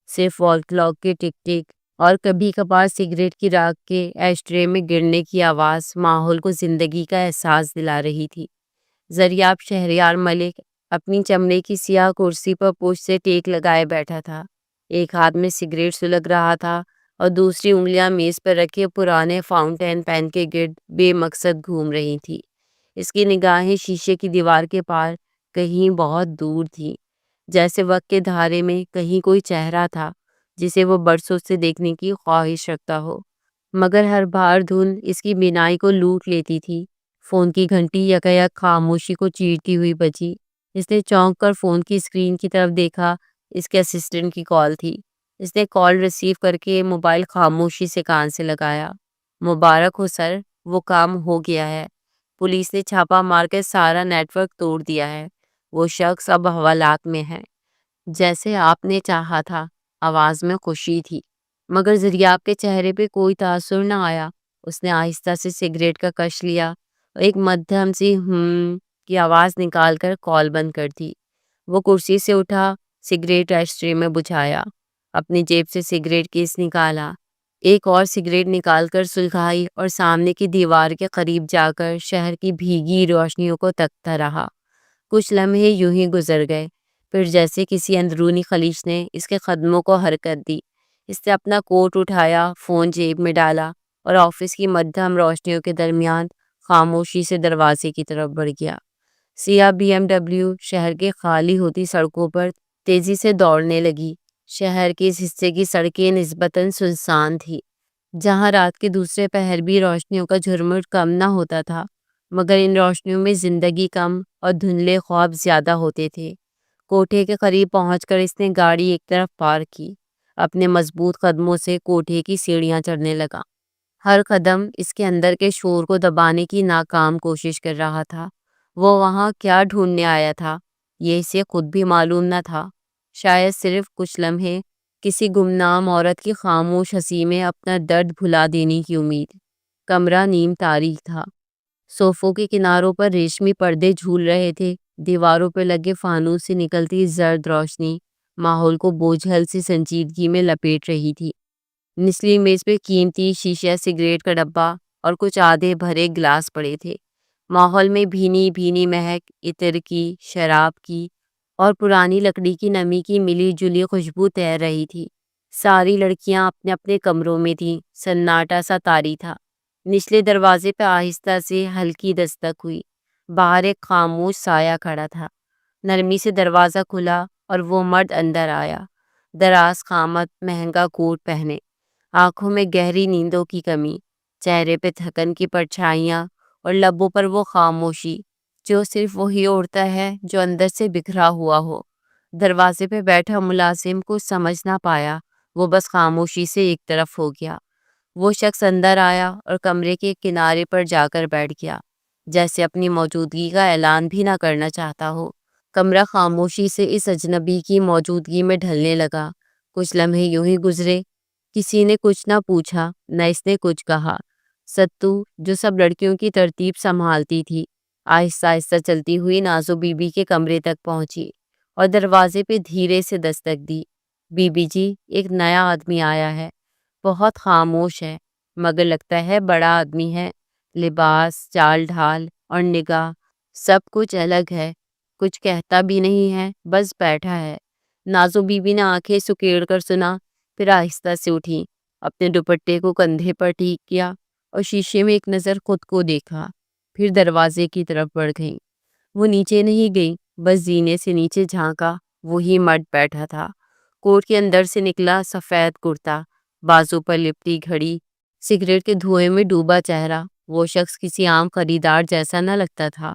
Speaker 1: صرف وال کلاک کے ٹک ٹک اور کبھی کبھار سگریٹ کی راکھ کے ایش ٹرے میں گرنے کی آواز ماحول کو زندگی کا احساس دلا رہی تھی۔ زریاب شہریار ملک اپنی چمڑے کی سیاہ کرسی پر پشت سے ٹیک لگائے بیٹھا تھا، ایک ہاتھ میں سگریٹ سلگ رہا تھا اور دوسری انگلیاں میز پر رکھے پرانے فاؤنٹین پین کے گرد بے مقصد گھوم رہی تھی۔ اس کی نگاہیں شیشے کی دیوار کے پار کہیں بہت دور تھیں، جیسے وقت کے دھارے میں کہیں کوئی چہرہ تھا جسے وہ برسوں سے دیکھنے کی خواہش رکھتا ہو، مگر ہر بار دھن اس کی بینائی کو لوٹ لیتی تھی۔ فون کی گھنٹی یکایک خاموشی کو چیرتی ہوئی بجی۔ اس نے چونک کر فون کی اسکرین کی طرف دیکھا، اس کے اسسٹنٹ کی کال تھی۔ اس نے کال ریسیو کر کے موبائل خاموشی سے کان سے لگایا۔ مبارک ہو سر، وہ کام ہو گیا ہے، پولیس نے چھاپا مار کے سارا نیٹ ورک توڑ دیا ہے، وہ شخص اب حوالات میں ہے۔ جیسے آپ نے چاہا تھا، آواز میں خوشی تھی، مگر زریاب کے چہرے پہ کوئی تاثر نہ آیا۔ اس نے آہستہ سے سگریٹ کا کش لیا اور ایک مدھم سی کی آواز نکال کر کال بند کر دی۔ وہ کرسی سے اٹھا، سگریٹ ایش ٹرے میں بجھایا، اپنی جیب سے سگریٹ کیس نکالا، ایک اور سگریٹ نکال کر سلگائی اور سامنے کی دیوار کے قریب جا کر شہر کی بھیگی روشنیوں کو تکتا رہا۔ کچھ لمحے یوں ہی گزر گئے، پھر جیسے کسی اندرونی خلیج نے اس کے قدموں کو حرکت دی، اس نے اپنا کوٹ اٹھایا، فون جیب میں ڈالا اور آفس کی مدھم روشنیوں کے درمیان خاموشی سے دروازے کی طرف بڑھ گیا۔ سیاہ بی ایم ڈبلیو شہر کے خالی ہوتی سڑکوں پر تیزی سے دوڑنے لگی۔ شہر کے اس حصے کی سڑکیں نسبتاً سنسان تھی، جہاں رات کے دوسرے پہر بھی روشنیوں کا جھرمٹ کم نہ ہوتا تھا، مگر ان روشنیوں میں زندگی کم اور دھندلے خواب زیادہ ہوتے تھے۔ کوٹھے کے قریب پہنچ کر اس نے گاڑی ایک طرف پارک کی، اپنے مضبوط قدموں سے کوٹھے کی سیڑھیاں چڑھنے لگا۔ ہر قدم اس کے اندر کے شور کو دبانے کی ناکام کوشش کر رہا تھا۔ وہ وہاں کیا ڈھونڈنے آیا تھا، یہ اسے خود بھی معلوم نہ تھا۔ شاید صرف کچھ لمحے، کسی گمنام عورت کی خاموش ہنسی میں اپنا درد بھلا دینے کی امید۔ کمرہ نیم تاریک تھا، صوفوں کے کناروں پر ریشمی پردے جھول رہے تھے، دیواروں پر لگے فانوس سے نکلتی زرد روشنی ماحول کو بوجھل سی سنجیدگی میں لپیٹ رہی تھی۔ نچلی میز پہ قیمتی شیشہ سگریٹ کا ڈبہ اور کچھ آدھے بھرے گلاس پڑے تھے۔ ماحول میں بھینی بھینی مہک عطر کی، شراب کی اور پرانی لکڑی کی نمی کی ملی جلی خوشبو تیر رہی تھی۔ ساری لڑکیاں اپنے اپنے کمروں میں تھیں، سناٹا سا طاری تھا۔ نچلے دروازے پہ آہستہ سے ہلکی دستک ہوئی، باہر ایک خاموش سایہ کھڑا تھا۔ نرمی سے دروازہ کھلا اور وہ مرد اندر آیا، دراز قامت، مہنگا کوٹ پہنے، آنکھوں میں گہری نیندوں کی کمی، چہرے پہ تھکن کی پرچھائیاں اور لبوں پر وہ خاموشی جو صرف وہی اوڑھتا ہے جو اندر سے بکھرا ہوا ہو۔ دروازے پہ بیٹھا ملازم کچھ سمجھ نہ پایا، وہ بس خاموشی سے ایک طرف ہو گیا۔ وہ شخص اندر آیا اور کمرے کے کنارے پر جا کر بیٹھ گیا، جیسے اپنی موجودگی کا اعلان بھی نہ کرنا چاہتا ہو۔ کمرہ خاموشی سے اس اجنبی کی موجودگی میں ڈھلنے لگا۔ کچھ لمحے یوں ہی گزرے، کسی نے کچھ نہ پوچھا، نہ اس نے کچھ کہا۔ ستو، جو سب لڑکیوں کی ترتیب سنبھالتی تھی، آہستہ آہستہ چلتی ہوئی نازو بی بی کے کمرے تک پہنچی اور دروازے پہ دھیرے سے دستک دی۔ بی بی جی، ایک نیا آدمی آیا ہے، بہت خاموش ہے، مگر لگتا ہے بڑا آدمی ہے۔ لباس، چال ڈھال اور نگاہ، سب کچھ الگ ہے، کچھ کہتا بھی نہیں ہے، بس بیٹھا ہے۔ نازو بی بی نے آنکھیں سکیڑ کر سنا، پھر آہستہ سے اٹھی، اپنے دوپٹے کو کندھے پر ٹھیک کیا اور شیشے میں ایک نظر خود کو دیکھا، پھر دروازے کی طرف بڑھ گئی۔ وہ نیچے نہیں گئی، بس زینے سے نیچے جھانکا، وہی مرد بیٹھا تھا۔ کوٹ کے اندر سے نکلا سفید کرتا، بازو پر لپٹی گھڑی، سگریٹ کے دھوئے میں ڈوبا چہرہ۔ وہ شخص کسی عام خریدار جیسا نہ لگتا تھا،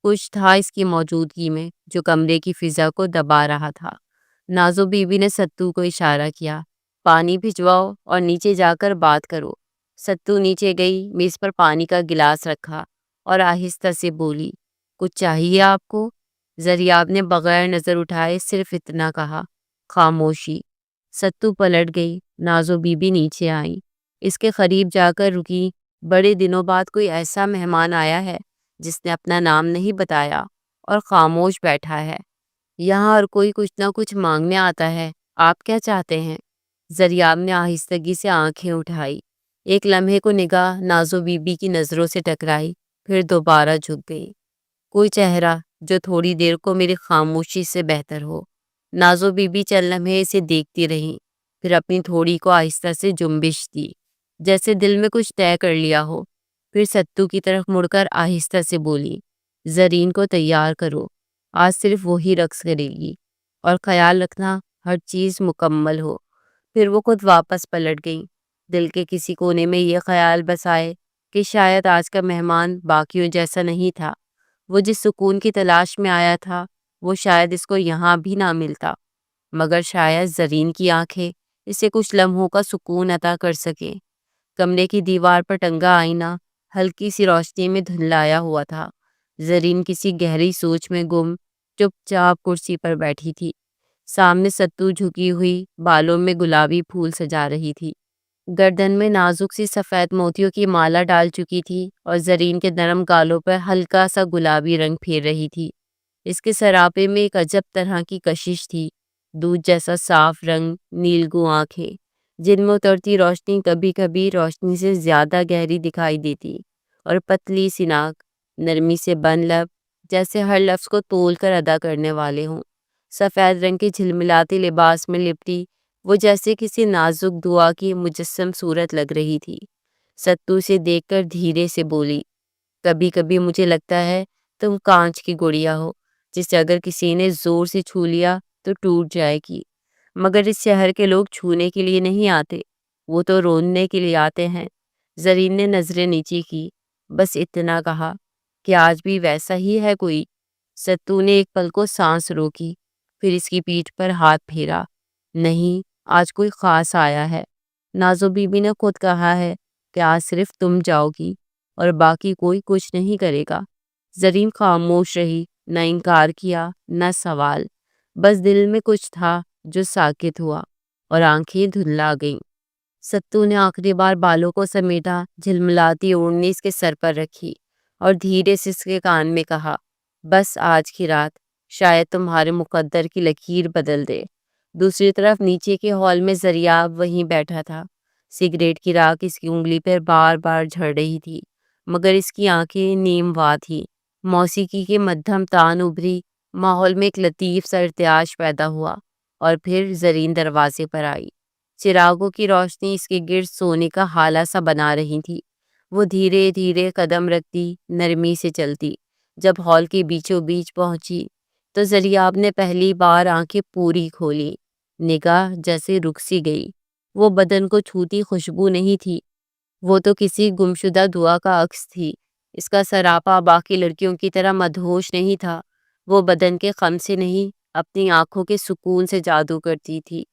Speaker 1: کچھ تھا اس کی موجودگی میں جو کمرے کی فضا کو دبا رہا تھا۔ نازو بیوی نے ستو کو اشارہ کیا، پانی بھجواؤ اور نیچے جا کر بات کرو۔ ستو نیچے گئی، میز پر پانی کا گلاس رکھا اور آہستہ سے بولی، کچھ چاہیے آپ کو؟ زریاب نے بغیر نظر اٹھائے صرف اتنا کہا۔ خاموشی۔ ستو پلٹ گئی، نازو بیوی نیچے آئی، اس کے قریب جا کر رکی۔ بڑے دنوں بعد کوئی ایسا مہمان آیا ہے جس نے اپنا نام نہیں بتایا اور خاموش بیٹھا ہے۔ یہاں ہر کوئی کچھ نہ کچھ مانگنے آتا ہے، آپ کیا چاہتے ہیں؟ زریاب نے آہستگی سے آنکھیں اٹھائی، ایک لمحے کو نگاہ نازو بیوی کی نظروں سے ٹکرائی، پھر دوبارہ جھک گئی۔ کوئی چہرہ جو تھوڑی دیر کو میری خاموشی سے بہتر ہو۔ نازو بیوی چند لمحے اسے دیکھتی رہی، پھر اپنی تھوڑی کو آہستہ سے جنبش دی، جیسے دل میں کچھ طے کر لیا ہو۔ پھر ستو کی طرف مڑ کر آہستہ سے بولی، زرین کو تیار کرو، آج صرف وہی رقص کرے گی، اور خیال رکھنا ہر چیز مکمل ہو۔ پھر وہ خود واپس پلٹ گئی، دل کے کسی کونے میں یہ خیال بسائے کہ شاید آج کا مہمان باقیوں جیسا نہیں تھا۔ وہ جس سکون کی تلاش میں آیا تھا وہ شاید اس کو یہاں بھی نہ ملتا، مگر شاید زرین کی آنکھیں اسے کچھ لمحوں کا سکون عطا کر سکیں۔ کمرے کی دیوار پر ٹنگا آئینہ ہلکی سی روشنی میں دھندلایا ہوا تھا۔ زرین کسی گہری سوچ میں گم چپ چاپ کرسی پر بیٹھی تھی، سامنے ستو جھکی ہوئی بالوں میں گلابی پھول سجا رہی تھی، گردن میں نازک سی سفید موتیوں کی مالا ڈال چکی تھی اور زرین کے نرم گالوں پر ہلکا سا گلابی رنگ پھیر رہی تھی۔ اس کے سراپے میں ایک عجب طرح کی کشش تھی، دودھ جیسا صاف رنگ، نیلگوں آنکھیں جن میں اترتی روشنی کبھی کبھی روشنی سے زیادہ گہری دکھائی دیتی، اور پتلی سی ناک، نرمی سے بند لب جیسے ہر لفظ کو تول کر ادا کرنے والے ہوں۔ سفید رنگ کے جھلملاتے لباس میں لپٹی وہ جیسے کسی نازک دعا کی مجسم صورت لگ رہی تھی۔ ستو سے دیکھ کر دھیرے سے بولی، کبھی کبھی مجھے لگتا ہے تم کانچ کی گڑیا ہو جسے اگر کسی نے زور سے چھو لیا تو ٹوٹ جائے گی، مگر اس شہر کے لوگ چھونے کے لیے نہیں آتے، وہ تو رونے کے لیے آتے ہیں۔ زرین نے نظریں نیچی کی، بس اتنا کہا کہ آج بھی ویسا ہی ہے کوئی؟ ستو نے ایک پل کو سانس روکی، پھر اس کی پیٹھ پر ہاتھ پھیرا، نہیں، آج کوئی خاص آیا ہے۔ نازو بیوی نے خود کہا ہے کہ آج صرف تم جاؤ گی اور باقی کوئی کچھ نہیں کرے گا۔ زرین خاموش رہی، نہ انکار کیا نہ سوال، بس دل میں کچھ تھا جو ساکت ہوا اور آنکھیں دھندلا گئیں۔ ستو نے آخری بار بالوں کو سمیٹا، جھلملاتی اوڑھنی اس کے سر پر رکھی اور دھیرے سے اس کے کان میں کہا، بس آج کی رات شاید تمہارے مقدر کی لکیر بدل دے۔ دوسری طرف نیچے کے ہال میں زریاب وہیں بیٹھا تھا، سگریٹ کی راکھ اس کی انگلی پر بار بار جھڑ رہی تھی، مگر اس کی آنکھیں نیم وا تھی۔ موسیقی کے مدھم تان ابھری، ماحول میں ایک لطیف سا ارتعاش پیدا ہوا، اور پھر زرین دروازے پر آئی۔ چراغوں کی روشنی اس کے گرد سونے کا ہالہ سا بنا رہی تھی۔ وہ دھیرے دھیرے قدم رکھتی، نرمی سے چلتی۔ جب ہال کے بیچوں بیچ پہنچی تو زریاب نے پہلی بار آنکھیں پوری کھولی، نگاہ جیسے رک سی گئی۔ وہ بدن کو چھوتی خوشبو نہیں تھی، وہ تو کسی گمشدہ دعا کا عکس تھی۔ اس کا سراپا باقی لڑکیوں کی طرح مدہوش نہیں تھا، وہ بدن کے خم سے نہیں، اپنی آنکھوں کے سکون سے جادو کرتی تھی،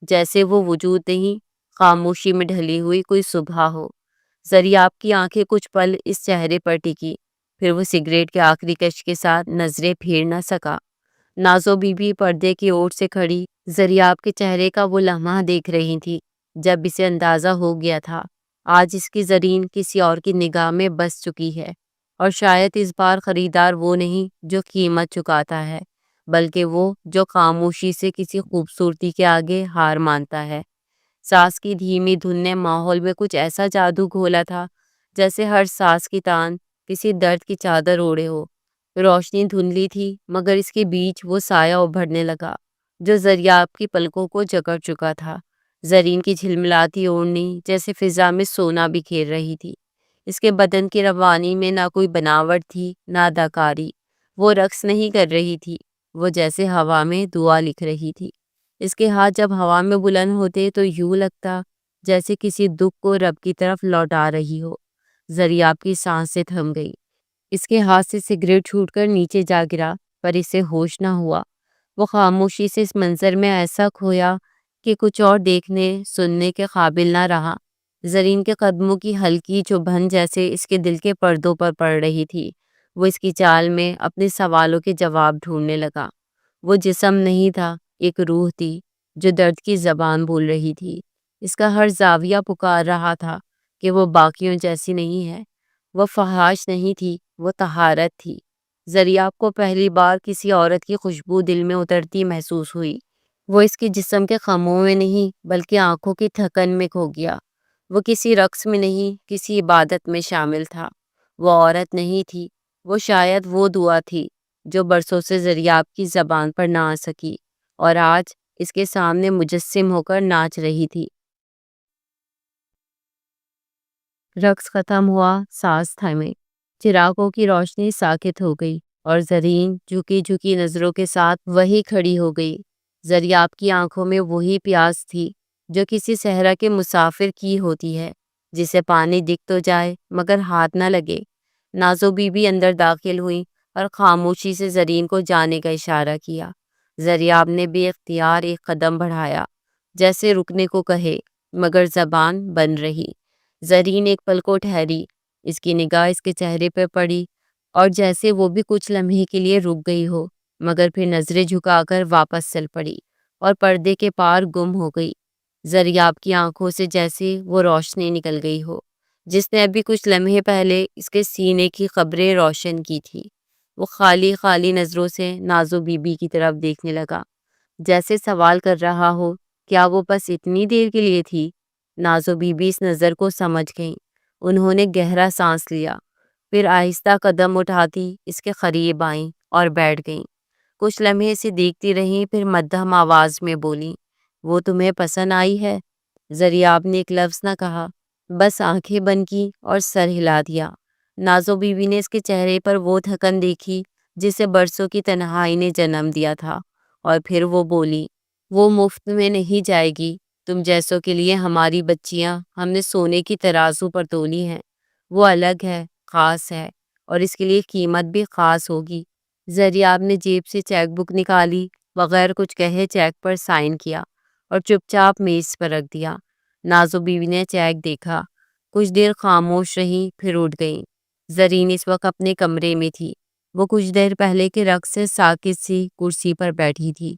Speaker 1: جیسے وہ وجود نہیں، خاموشی میں ڈھلی ہوئی کوئی صبح ہو۔ زریاب کی آنکھیں کچھ پل اس چہرے پر ٹکی، پھر وہ سگریٹ کے آخری کش کے ساتھ نظریں پھیر نہ سکا۔ نازو بیوی پردے کی اوٹ سے کھڑی زریاب کے چہرے کا وہ لمحہ دیکھ رہی تھی جب اسے اندازہ ہو گیا تھا آج اس کی زرین کسی اور کی نگاہ میں بس چکی ہے، اور شاید اس بار خریدار وہ نہیں جو قیمت چکاتا ہے، بلکہ وہ جو خاموشی سے کسی خوبصورتی کے آگے ہار مانتا ہے۔ سانس کی دھیمی دھن نے ماحول میں کچھ ایسا جادو گھولا تھا جیسے ہر سانس کی تان کسی درد کی چادر اوڑھے ہو۔ روشنی دھندلی تھی، مگر اس کے بیچ وہ سایہ ابھرنے لگا جو زریاب کی پلکوں کو جکڑ چکا تھا۔ زرین کی جھلملاتی اوڑھنی جیسے فضا میں سونا بکھیر رہی تھی۔ اس کے بدن کی روانی میں نہ کوئی بناوٹ تھی نہ اداکاری، وہ رقص نہیں کر رہی تھی، وہ جیسے ہوا میں دعا لکھ رہی تھی۔ اس کے ہاتھ جب ہوا میں بلند ہوتے تو یوں لگتا جیسے کسی دکھ کو رب کی طرف لوٹا رہی ہو۔ زریاب کی سانسیں تھم گئی، اس کے ہاتھ سے سگریٹ چھوٹ کر نیچے جا گرا، پر اسے ہوش نہ ہوا۔ وہ خاموشی سے اس منظر میں ایسا کھویا کہ کچھ اور دیکھنے سننے کے قابل نہ رہا۔ زرین کے قدموں کی ہلکی چبھن جیسے اس کے دل کے پردوں پر پڑ رہی تھی۔ وہ اس کی چال میں اپنے سوالوں کے جواب ڈھونڈنے لگا۔ وہ جسم نہیں تھا، ایک روح تھی جو درد کی زبان بول رہی تھی۔ اس کا ہر زاویہ پکار رہا تھا کہ وہ باقیوں جیسی نہیں ہے۔ وہ فحش نہیں تھی، وہ طہارت تھی۔ زریاب کو پہلی بار کسی عورت کی خوشبو دل میں اترتی محسوس ہوئی۔ وہ اس کے جسم کے خموں میں نہیں بلکہ آنکھوں کی تھکن میں کھو گیا۔ وہ کسی رقص میں نہیں، کسی عبادت میں شامل تھا۔ وہ عورت نہیں تھی، وہ شاید وہ دعا تھی جو برسوں سے زریاب کی زبان پر نہ آ سکی اور آج اس کے سامنے مجسم ہو کر ناچ رہی تھی۔ رقص ختم ہوا، سانس تھمے، چراغوں کی روشنی ساکت ہو گئی اور زرین جھکی جھکی نظروں کے ساتھ وہی کھڑی ہو گئی۔ زریاب کی آنکھوں میں وہی پیاس تھی جو کسی صحرا کے مسافر کی ہوتی ہے، جسے پانی دکھ تو جائے مگر ہاتھ نہ لگے۔ نازو بی بی اندر داخل ہوئی اور خاموشی سے زرین کو جانے کا اشارہ کیا۔ زریاب نے بے اختیار ایک قدم بڑھایا، جیسے رکنے کو کہے، مگر زبان بند رہی۔ زرین ایک پل کو ٹھہری، اس کی نگاہ اس کے چہرے پہ پڑی اور جیسے وہ بھی کچھ لمحے کے لیے رک گئی ہو، مگر پھر نظریں جھکا کر واپس چل پڑی اور پردے کے پار گم ہو گئی۔ زریاب کی آنکھوں سے جیسے وہ روشنی نکل گئی ہو جس نے ابھی کچھ لمحے پہلے اس کے سینے کی قبریں روشن کی تھی۔ وہ خالی خالی نظروں سے نازو بی بی کی طرف دیکھنے لگا، جیسے سوال کر رہا ہو، کیا وہ بس اتنی دیر کے لیے تھی؟ نازو بی بی اس نظر کو سمجھ گئیں۔ انہوں نے گہرا سانس لیا، پھر آہستہ قدم اٹھاتی اس کے قریب آئیں اور بیٹھ گئیں۔ کچھ لمحے اسے دیکھتی رہیں، پھر مدھم آواز میں بولیں، وہ تمہیں پسند آئی ہے؟ زریاب نے ایک لفظ نہ کہا، بس آنکھیں بند کی اور سر ہلا دیا۔ نازو بی بی نے اس کے چہرے پر وہ تھکن دیکھی جسے برسوں کی تنہائی نے جنم دیا تھا، اور پھر وہ بولی، وہ مفت میں نہیں جائے گی۔ تم جیسوں کے لیے ہماری بچیاں ہم نے سونے کی ترازو پر تولی ہیں۔ وہ الگ ہے، خاص ہے، اور اس کے لیے قیمت بھی خاص ہوگی۔ زریاب نے جیب سے چیک بک نکالی، بغیر کچھ کہے چیک پر سائن کیا اور چپ چاپ میز پر رکھ دیا۔ نازو بیوی نے چیک دیکھا، کچھ دیر خاموش رہی، پھر اٹھ گئیں۔ زرین اس وقت اپنے کمرے میں تھی۔ وہ کچھ دیر پہلے کے رقص سے ساکت سی کرسی پر بیٹھی تھی۔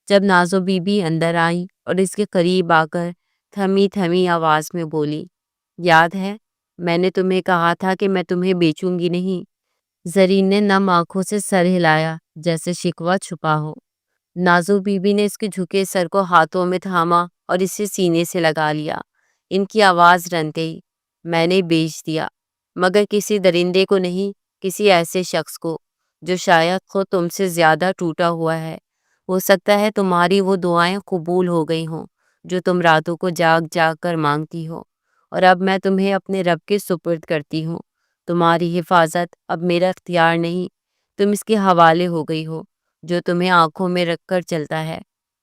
Speaker 1: جب نازو بی بی اندر آئی اور اس کے قریب آ کر تھمی تھمی آواز میں بولی، یاد ہے میں نے تمہیں کہا تھا کہ میں تمہیں بیچوں گی نہیں؟ زرین نے نم آنکھوں سے سر ہلایا جیسے شکوہ چھپا ہو۔ نازو بی بی نے اس کے جھکے سر کو ہاتھوں میں تھاما اور اسے سینے سے لگا لیا۔ ان کی آواز رن گئی، میں نے بیچ دیا، مگر کسی درندے کو نہیں، کسی ایسے شخص کو جو شاید خود تم سے زیادہ ٹوٹا ہوا ہے۔ ہو سکتا ہے تمہاری وہ دعائیں قبول ہو گئی ہوں جو تم راتوں کو جاگ جاگ کر مانگتی ہو، اور اب میں تمہیں اپنے رب کے سپرد کرتی ہوں۔ تمہاری حفاظت اب میرا اختیار نہیں، تم اس کے حوالے ہو گئی ہو جو تمہیں آنکھوں میں رکھ کر چلتا ہے۔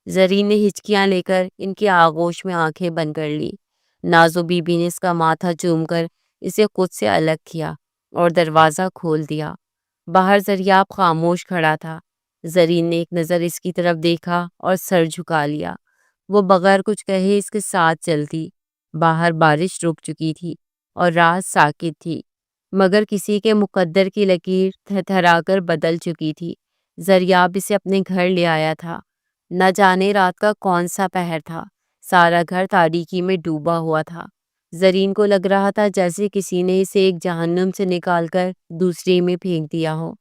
Speaker 1: زرین نے ہچکیاں لے کر ان کی آغوش میں آنکھیں بند کر لی۔ نازو بی بی نے اس کا ماتھا چوم کر اسے خود سے الگ کیا اور دروازہ کھول دیا۔ باہر زریاب خاموش کھڑا تھا۔ زرین نے ایک نظر اس کی طرف دیکھا اور سر جھکا لیا۔ وہ بغیر کچھ کہے اس کے ساتھ چلتی۔ باہر بارش رک چکی تھی اور رات ساکت تھی، مگر کسی کے مقدر کی لکیر تھرتھرا کر بدل چکی تھی۔ زریاب اسے اپنے گھر لے آیا تھا۔ نہ جانے رات کا کون سا پہر تھا، سارا گھر تاریکی میں ڈوبا ہوا تھا۔ زرین کو لگ رہا تھا جیسے کسی نے اسے ایک جہنم سے نکال کر دوسری میں پھینک دیا ہو۔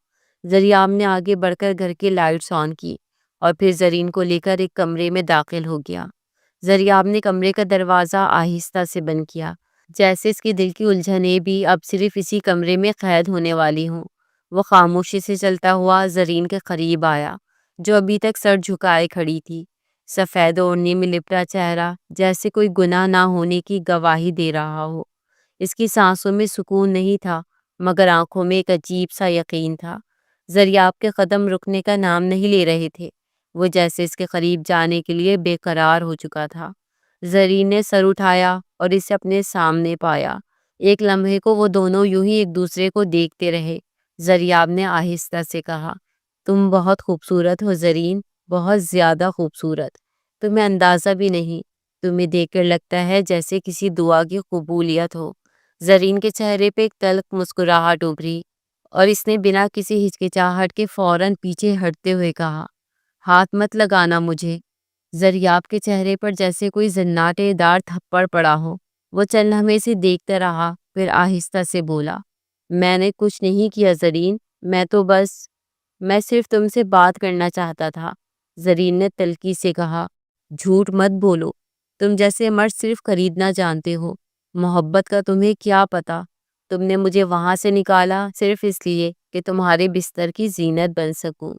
Speaker 1: زریاب نے آگے بڑھ کر گھر کی لائٹس آن کی اور پھر زرین کو لے کر ایک کمرے میں داخل ہو گیا۔ زریاب نے کمرے کا دروازہ آہستہ سے بند کیا، جیسے اس کے دل کی الجھنیں بھی اب صرف اسی کمرے میں قید ہونے والی ہوں۔ وہ خاموشی سے چلتا ہوا زرین کے قریب آیا، جو ابھی تک سر جھکائے کھڑی تھی۔ سفید اوڑھنی میں لپٹا چہرہ جیسے کوئی گناہ نہ ہونے کی گواہی دے رہا ہو۔ اس کی سانسوں میں سکون نہیں تھا، مگر آنکھوں میں ایک عجیب سا یقین تھا۔ زریاب کے قدم رکنے کا نام نہیں لے رہے تھے، وہ جیسے اس کے قریب جانے کے لیے بے قرار ہو چکا تھا۔ زرین نے سر اٹھایا اور اسے اپنے سامنے پایا۔ ایک لمحے کو وہ دونوں یوں ہی ایک دوسرے کو دیکھتے رہے۔ زریاب نے آہستہ سے کہا، تم بہت خوبصورت ہو زرین۔ بہت زیادہ خوبصورت، تمہیں اندازہ بھی نہیں۔ تمہیں دیکھ کر لگتا ہے جیسے کسی دعا کی قبولیت ہو۔ زرین کے چہرے پہ ایک تلخ مسکراہٹ ابھری اور اس نے بنا کسی ہچکچاہٹ کے فوراً پیچھے ہٹتے ہوئے کہا، ہاتھ مت لگانا مجھے۔ زریاب کے چہرے پر جیسے کوئی زناٹے دار تھپڑ پڑا ہو۔ وہ چند لمحے سے دیکھتا رہا، پھر آہستہ سے بولا، میں نے کچھ نہیں کیا زرین، میں صرف تم سے بات کرنا چاہتا تھا۔ زرین نے تلخی سے کہا، جھوٹ مت بولو، تم جیسے مرد صرف خریدنا جانتے ہو، محبت کا تمہیں کیا پتا۔ تم نے مجھے وہاں سے نکالا صرف اس لیے کہ تمہارے بستر کی زینت بن سکوں۔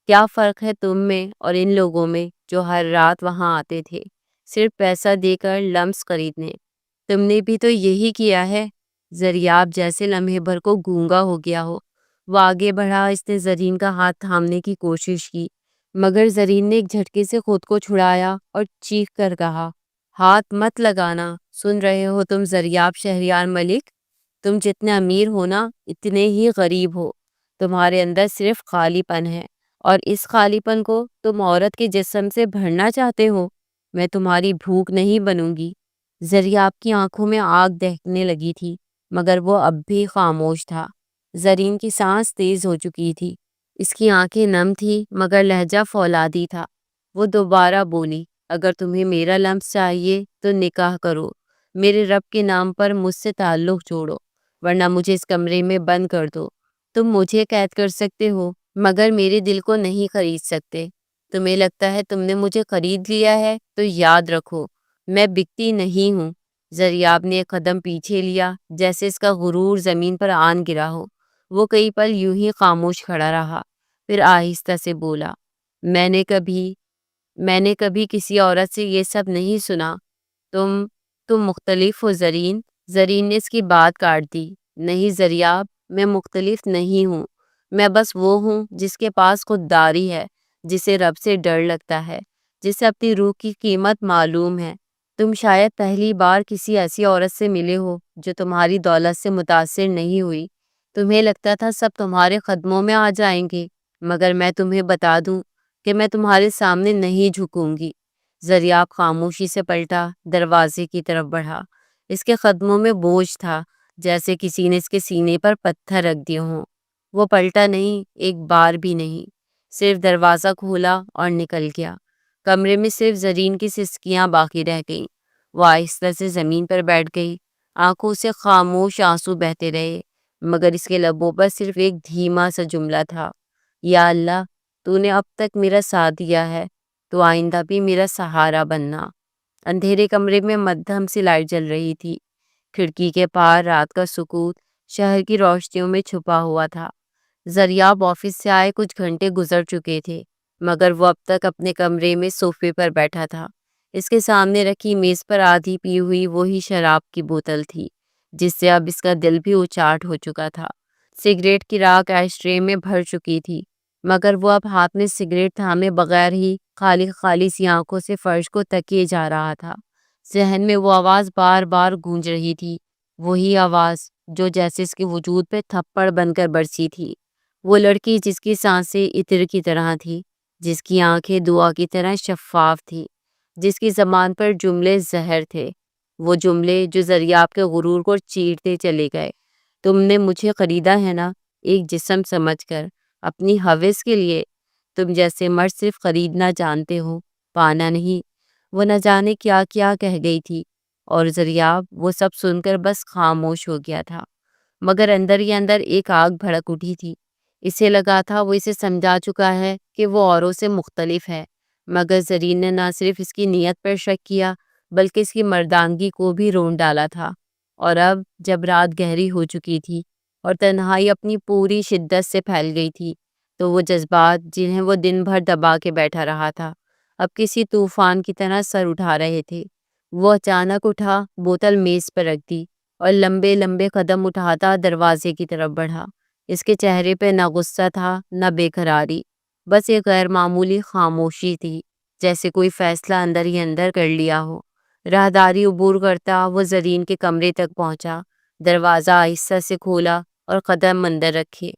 Speaker 1: کیا فرق ہے تم میں اور ان لوگوں میں جو ہر رات وہاں آتے تھے صرف پیسہ دے کر لمس خریدنے؟ تم نے بھی تو یہی کیا ہے۔ زریاب جیسے لمحے بھر کو گونگا ہو گیا ہو، وہ آگے بڑھا۔ اس نے زرین کا ہاتھ تھامنے کی کوشش کی، مگر زرین نے ایک جھٹکے سے خود کو چھڑایا اور چیخ کر کہا، ہاتھ مت لگانا۔ سن رہے ہو تم زریاب شہریار ملک؟ تم جتنے امیر ہو نا اتنے ہی غریب ہو۔ تمہارے اندر صرف خالی پن ہے، اور اس خالی پن کو تم عورت کے جسم سے بھرنا چاہتے ہو۔ میں تمہاری بھوک نہیں بنوں گی۔ زریاب کی آنکھوں میں آگ دہنے لگی تھی، مگر وہ اب بھی خاموش تھا۔ زرین کی سانس تیز ہو چکی تھی، اس کی آنکھیں نم تھی مگر لہجہ فولادی تھا۔ وہ دوبارہ بولی، اگر تمہیں میرا لمس چاہیے تو نکاح کرو، میرے رب کے نام پر مجھ سے تعلق جوڑو، ورنہ مجھے اس کمرے میں بند کر دو۔ تم مجھے قید کر سکتے ہو مگر میرے دل کو نہیں خرید سکتے۔ تمہیں لگتا ہے تم نے مجھے خرید لیا ہے تو یاد رکھو، میں بکتی نہیں ہوں۔ زریاب نے ایک قدم پیچھے لیا، جیسے اس کا غرور زمین پر آن گرا ہو۔ وہ کئی پل یوں ہی خاموش کھڑا رہا، پھر آہستہ سے بولا، میں نے کبھی کسی عورت سے یہ سب نہیں سنا۔ تم مختلف ہو زرین۔ زرین نے اس کی بات کاٹ دی، نہیں زریاب، میں مختلف نہیں ہوں۔ میں بس وہ ہوں جس کے پاس خودداری ہے، جسے رب سے ڈر لگتا ہے، جسے اپنی روح کی قیمت معلوم ہے۔ تم شاید پہلی بار کسی ایسی عورت سے ملے ہو جو تمہاری دولت سے متاثر نہیں ہوئی۔ تمہیں لگتا تھا سب تمہارے قدموں میں آ جائیں گے، مگر میں تمہیں بتا دوں کہ میں تمہارے سامنے نہیں جھکوں گی۔ زریاب خاموشی سے پلٹا، دروازے کی طرف بڑھا۔ اس کے قدموں میں بوجھ تھا، جیسے کسی نے اس کے سینے پر پتھر رکھ دیے ہوں۔ وہ پلٹا نہیں، ایک بار بھی نہیں، صرف دروازہ کھولا اور نکل گیا۔ کمرے میں صرف زرین کی سسکیاں باقی رہ گئیں۔ وہ آہستہ سے زمین پر بیٹھ گئی، آنکھوں سے خاموش آنسو بہتے رہے، مگر اس کے لبوں پر صرف ایک دھیما سا جملہ تھا، یا اللہ، تو نے اب تک میرا ساتھ دیا ہے، تو آئندہ بھی میرا سہارا بننا۔ اندھیرے کمرے میں مدھم سی لائٹ جل رہی تھی، کھڑکی کے پار رات کا سکوت شہر کی روشنیوں میں چھپا ہوا تھا۔ زریاب آفس سے آئے کچھ گھنٹے گزر چکے تھے، مگر وہ اب تک اپنے کمرے میں صوفے پر بیٹھا تھا۔ اس کے سامنے رکھی میز پر آدھی پی ہوئی وہی شراب کی بوتل تھی، جس سے اب اس کا دل بھی اچاٹ ہو چکا تھا۔ سگریٹ کی راکھ ایش ٹرے میں بھر چکی تھی، مگر وہ اب ہاتھ میں سگریٹ تھامے بغیر ہی خالی خالی سی آنکھوں سے فرش کو تکیے جا رہا تھا۔ ذہن میں وہ آواز بار بار گونج رہی تھی، وہی آواز جو جیسے اس کے وجود پہ تھپڑ بن کر برسی تھی۔ وہ لڑکی جس کی سانسیں عطر کی طرح تھی، جس کی آنکھیں دعا کی طرح شفاف تھی، جس کی زبان پر جملے زہر تھے، وہ جملے جو زریاب کے غرور کو چیرتے چلے گئے۔ تم نے مجھے خریدا ہے نا، ایک جسم سمجھ کر، اپنی ہوس کے لیے۔ تم جیسے مرد صرف خریدنا جانتے ہو، پانا نہیں۔ وہ نہ جانے کیا کیا کہہ گئی تھی، اور زریاب وہ سب سن کر بس خاموش ہو گیا تھا، مگر اندر ہی اندر ایک آگ بھڑک اٹھی تھی۔ اسے لگا تھا وہ اسے سمجھا چکا ہے کہ وہ اوروں سے مختلف ہے، مگر زرین نے نہ صرف اس کی نیت پر شک کیا بلکہ اس کی مردانگی کو بھی رون ڈالا تھا۔ اور اب جب رات گہری ہو چکی تھی اور تنہائی اپنی پوری شدت سے پھیل گئی تھی، تو وہ جذبات جنہیں وہ دن بھر دبا کے بیٹھا رہا تھا اب کسی طوفان کی طرح سر اٹھا رہے تھے۔ وہ اچانک اٹھا، بوتل میز پر رکھ دی اور لمبے لمبے قدم اٹھاتا دروازے کی طرف بڑھا۔ اس کے چہرے پہ نہ غصہ تھا نہ بے قراری، بس ایک غیر معمولی خاموشی تھی، جیسے کوئی فیصلہ اندر ہی اندر کر لیا ہو۔ راہداری عبور کرتا وہ زرین کے کمرے تک پہنچا، دروازہ آہستہ سے کھولا اور قدم اندر رکھے۔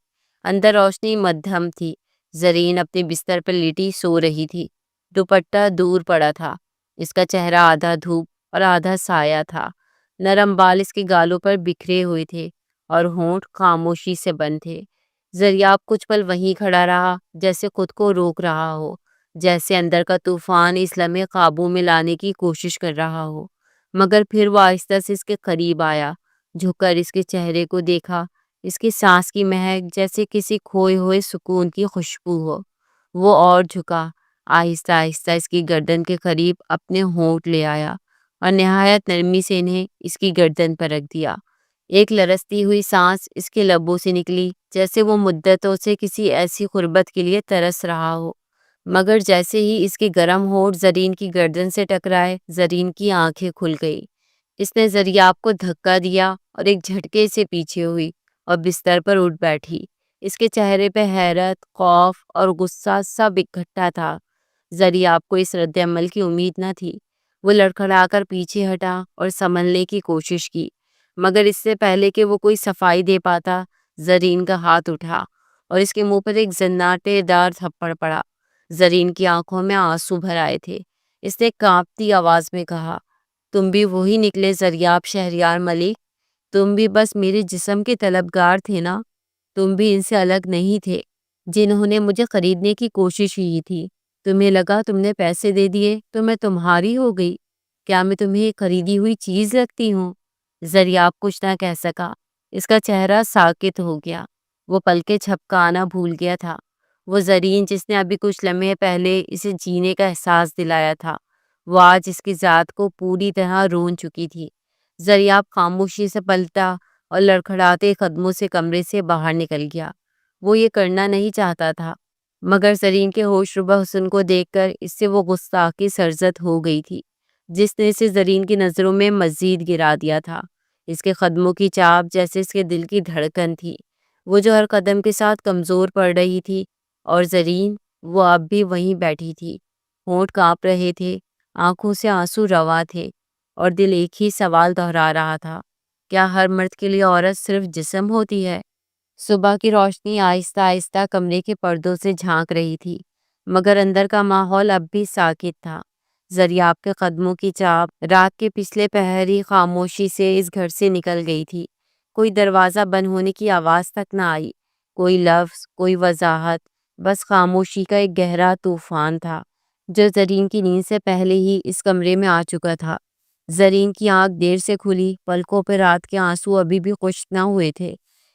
Speaker 1: اندر روشنی مدھم تھی، زرین اپنے بستر پر لیٹی سو رہی تھی، دوپٹہ دور پڑا تھا، اس کا چہرہ آدھا دھوپ اور آدھا سایہ تھا، نرم بال اس کے گالوں پر بکھرے ہوئے تھے اور ہونٹ خاموشی سے بند تھے۔ زریاب کچھ پل وہیں کھڑا رہا، جیسے خود کو روک رہا ہو، جیسے اندر کا طوفان اس لمحے قابو میں لانے کی کوشش کر رہا ہو، مگر پھر وہ آہستہ سے اس کے قریب آیا، جھک کر اس کے چہرے کو دیکھا، اس کی سانس کی مہک جیسے کسی کھوئے ہوئے سکون کی خوشبو ہو۔ وہ اور جھکا، آہستہ آہستہ اس کی گردن کے قریب اپنے ہونٹ لے آیا اور نہایت نرمی سے انہیں اس کی گردن پر رکھ دیا۔ ایک لرزتی ہوئی سانس اس کے لبوں سے نکلی، جیسے وہ مدتوں سے کسی ایسی قربت کے لیے ترس رہا ہو، مگر جیسے ہی اس کے گرم ہونٹ زرین کی گردن سے ٹکرائے، زرین کی آنکھیں کھل گئی۔ اس نے زریاب کو دھکا دیا اور ایک جھٹکے سے پیچھے ہوئی اور بستر پر اٹھ بیٹھی۔ اس کے چہرے پہ حیرت، خوف اور غصہ سب اکٹھا تھا۔ زریاب کو اس رد عمل کی امید نہ تھی۔ وہ لڑکھڑا کر پیچھے ہٹا اور سنبھلنے کی کوشش کی، مگر اس سے پہلے کہ وہ کوئی صفائی دے پاتا، زرین کا ہاتھ اٹھا اور اس کے منہ پر ایک زناٹے دار تھپڑ پڑا۔ زرین کی آنکھوں میں آنسو بھر آئے تھے۔ اس نے کانپتی آواز میں کہا، تم بھی وہی نکلے زریاب شہریار ملک؟ تم بھی بس میرے جسم کے طلبگار تھے نا؟ تم بھی ان سے الگ نہیں تھے جنہوں نے مجھے خریدنے کی کوشش کی تھی؟ تمہیں لگا تم نے پیسے دے دیے تو میں تمہاری ہو گئی؟ کیا میں تمہیں ایک خریدی ہوئی چیز لگتی ہوں؟ زریاب کچھ نہ کہہ سکا۔ اس کا چہرہ ساکت ہو گیا۔ وہ پلکیں جھپکانا بھول گیا تھا۔ وہ زرین جس نے ابھی کچھ لمحے پہلے اسے جینے کا احساس دلایا تھا، وہ آج اس کی ذات کو پوری طرح رون چکی تھی۔ زریاب خاموشی سے پلٹا اور لڑکھڑاتے قدموں سے کمرے سے باہر نکل گیا۔ وہ یہ کرنا نہیں چاہتا تھا، مگر زرین کے ہوش ربا حسن کو دیکھ کر اس سے وہ گستاخی سرزد ہو گئی تھی، جس نے اسے زرین کی نظروں میں مزید گرا دیا تھا۔ اس کے قدموں کی چاپ جیسے اس کے دل کی دھڑکن تھی، وہ جو ہر قدم کے ساتھ کمزور پڑ رہی تھی، اور زرین، وہ اب بھی وہیں بیٹھی تھی، ہونٹ کانپ رہے تھے، آنکھوں سے آنسو روا تھے، اور دل ایک ہی سوال دہرا رہا تھا، کیا ہر مرد کے لیے عورت صرف جسم ہوتی ہے؟ صبح کی روشنی آہستہ آہستہ کمرے کے پردوں سے جھانک رہی تھی، مگر اندر کا ماحول اب بھی ساکت تھا۔ زریاب کے قدموں کی چاپ رات کے پچھلے پہر خاموشی سے اس گھر سے نکل گئی تھی۔ کوئی دروازہ بند ہونے کی آواز تک نہ آئی، کوئی لفظ، کوئی وضاحت، بس خاموشی کا ایک گہرا طوفان تھا جو زرین کی نیند سے پہلے ہی اس کمرے میں آ چکا تھا۔ زرین کی آنکھ دیر سے کھلی، پلکوں پہ رات کے آنسو ابھی بھی خشک نہ ہوئے تھے۔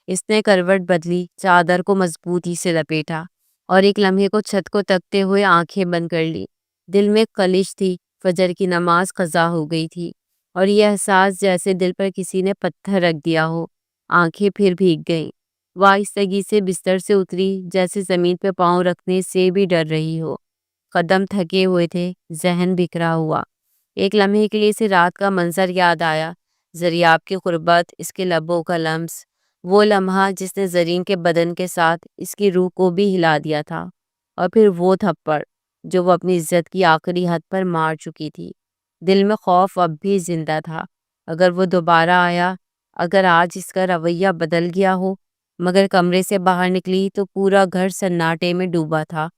Speaker 1: اس نے کروٹ بدلی، چادر کو مضبوطی سے لپیٹا اور ایک لمحے کو چھت کو تکتے ہوئے آنکھیں بند کر لی۔ دل میں خلش تھی، فجر کی نماز قضا ہو گئی تھی، اور یہ احساس جیسے دل پر کسی نے پتھر رکھ دیا ہو۔ آنکھیں پھر بھیگ گئیں۔ وہ آہستگی سے بستر سے اتری، جیسے زمین پہ پاؤں رکھنے سے بھی ڈر رہی ہو۔ قدم تھکے ہوئے تھے، ذہن بکھرا ہوا۔ ایک لمحے کے لیے اسے رات کا منظر یاد آیا، زریاب کی قربت، اس کے لبوں کا لمس، وہ لمحہ جس نے زرین کے بدن کے ساتھ اس کی روح کو بھی ہلا دیا تھا، اور پھر وہ تھپڑ جو وہ اپنی عزت کی آخری حد پر مار چکی تھی۔ دل میں خوف اب بھی زندہ تھا، اگر وہ دوبارہ آیا، اگر آج اس کا رویہ بدل گیا ہو۔ مگر کمرے سے باہر نکلی تو پورا گھر سناٹے میں ڈوبا تھا،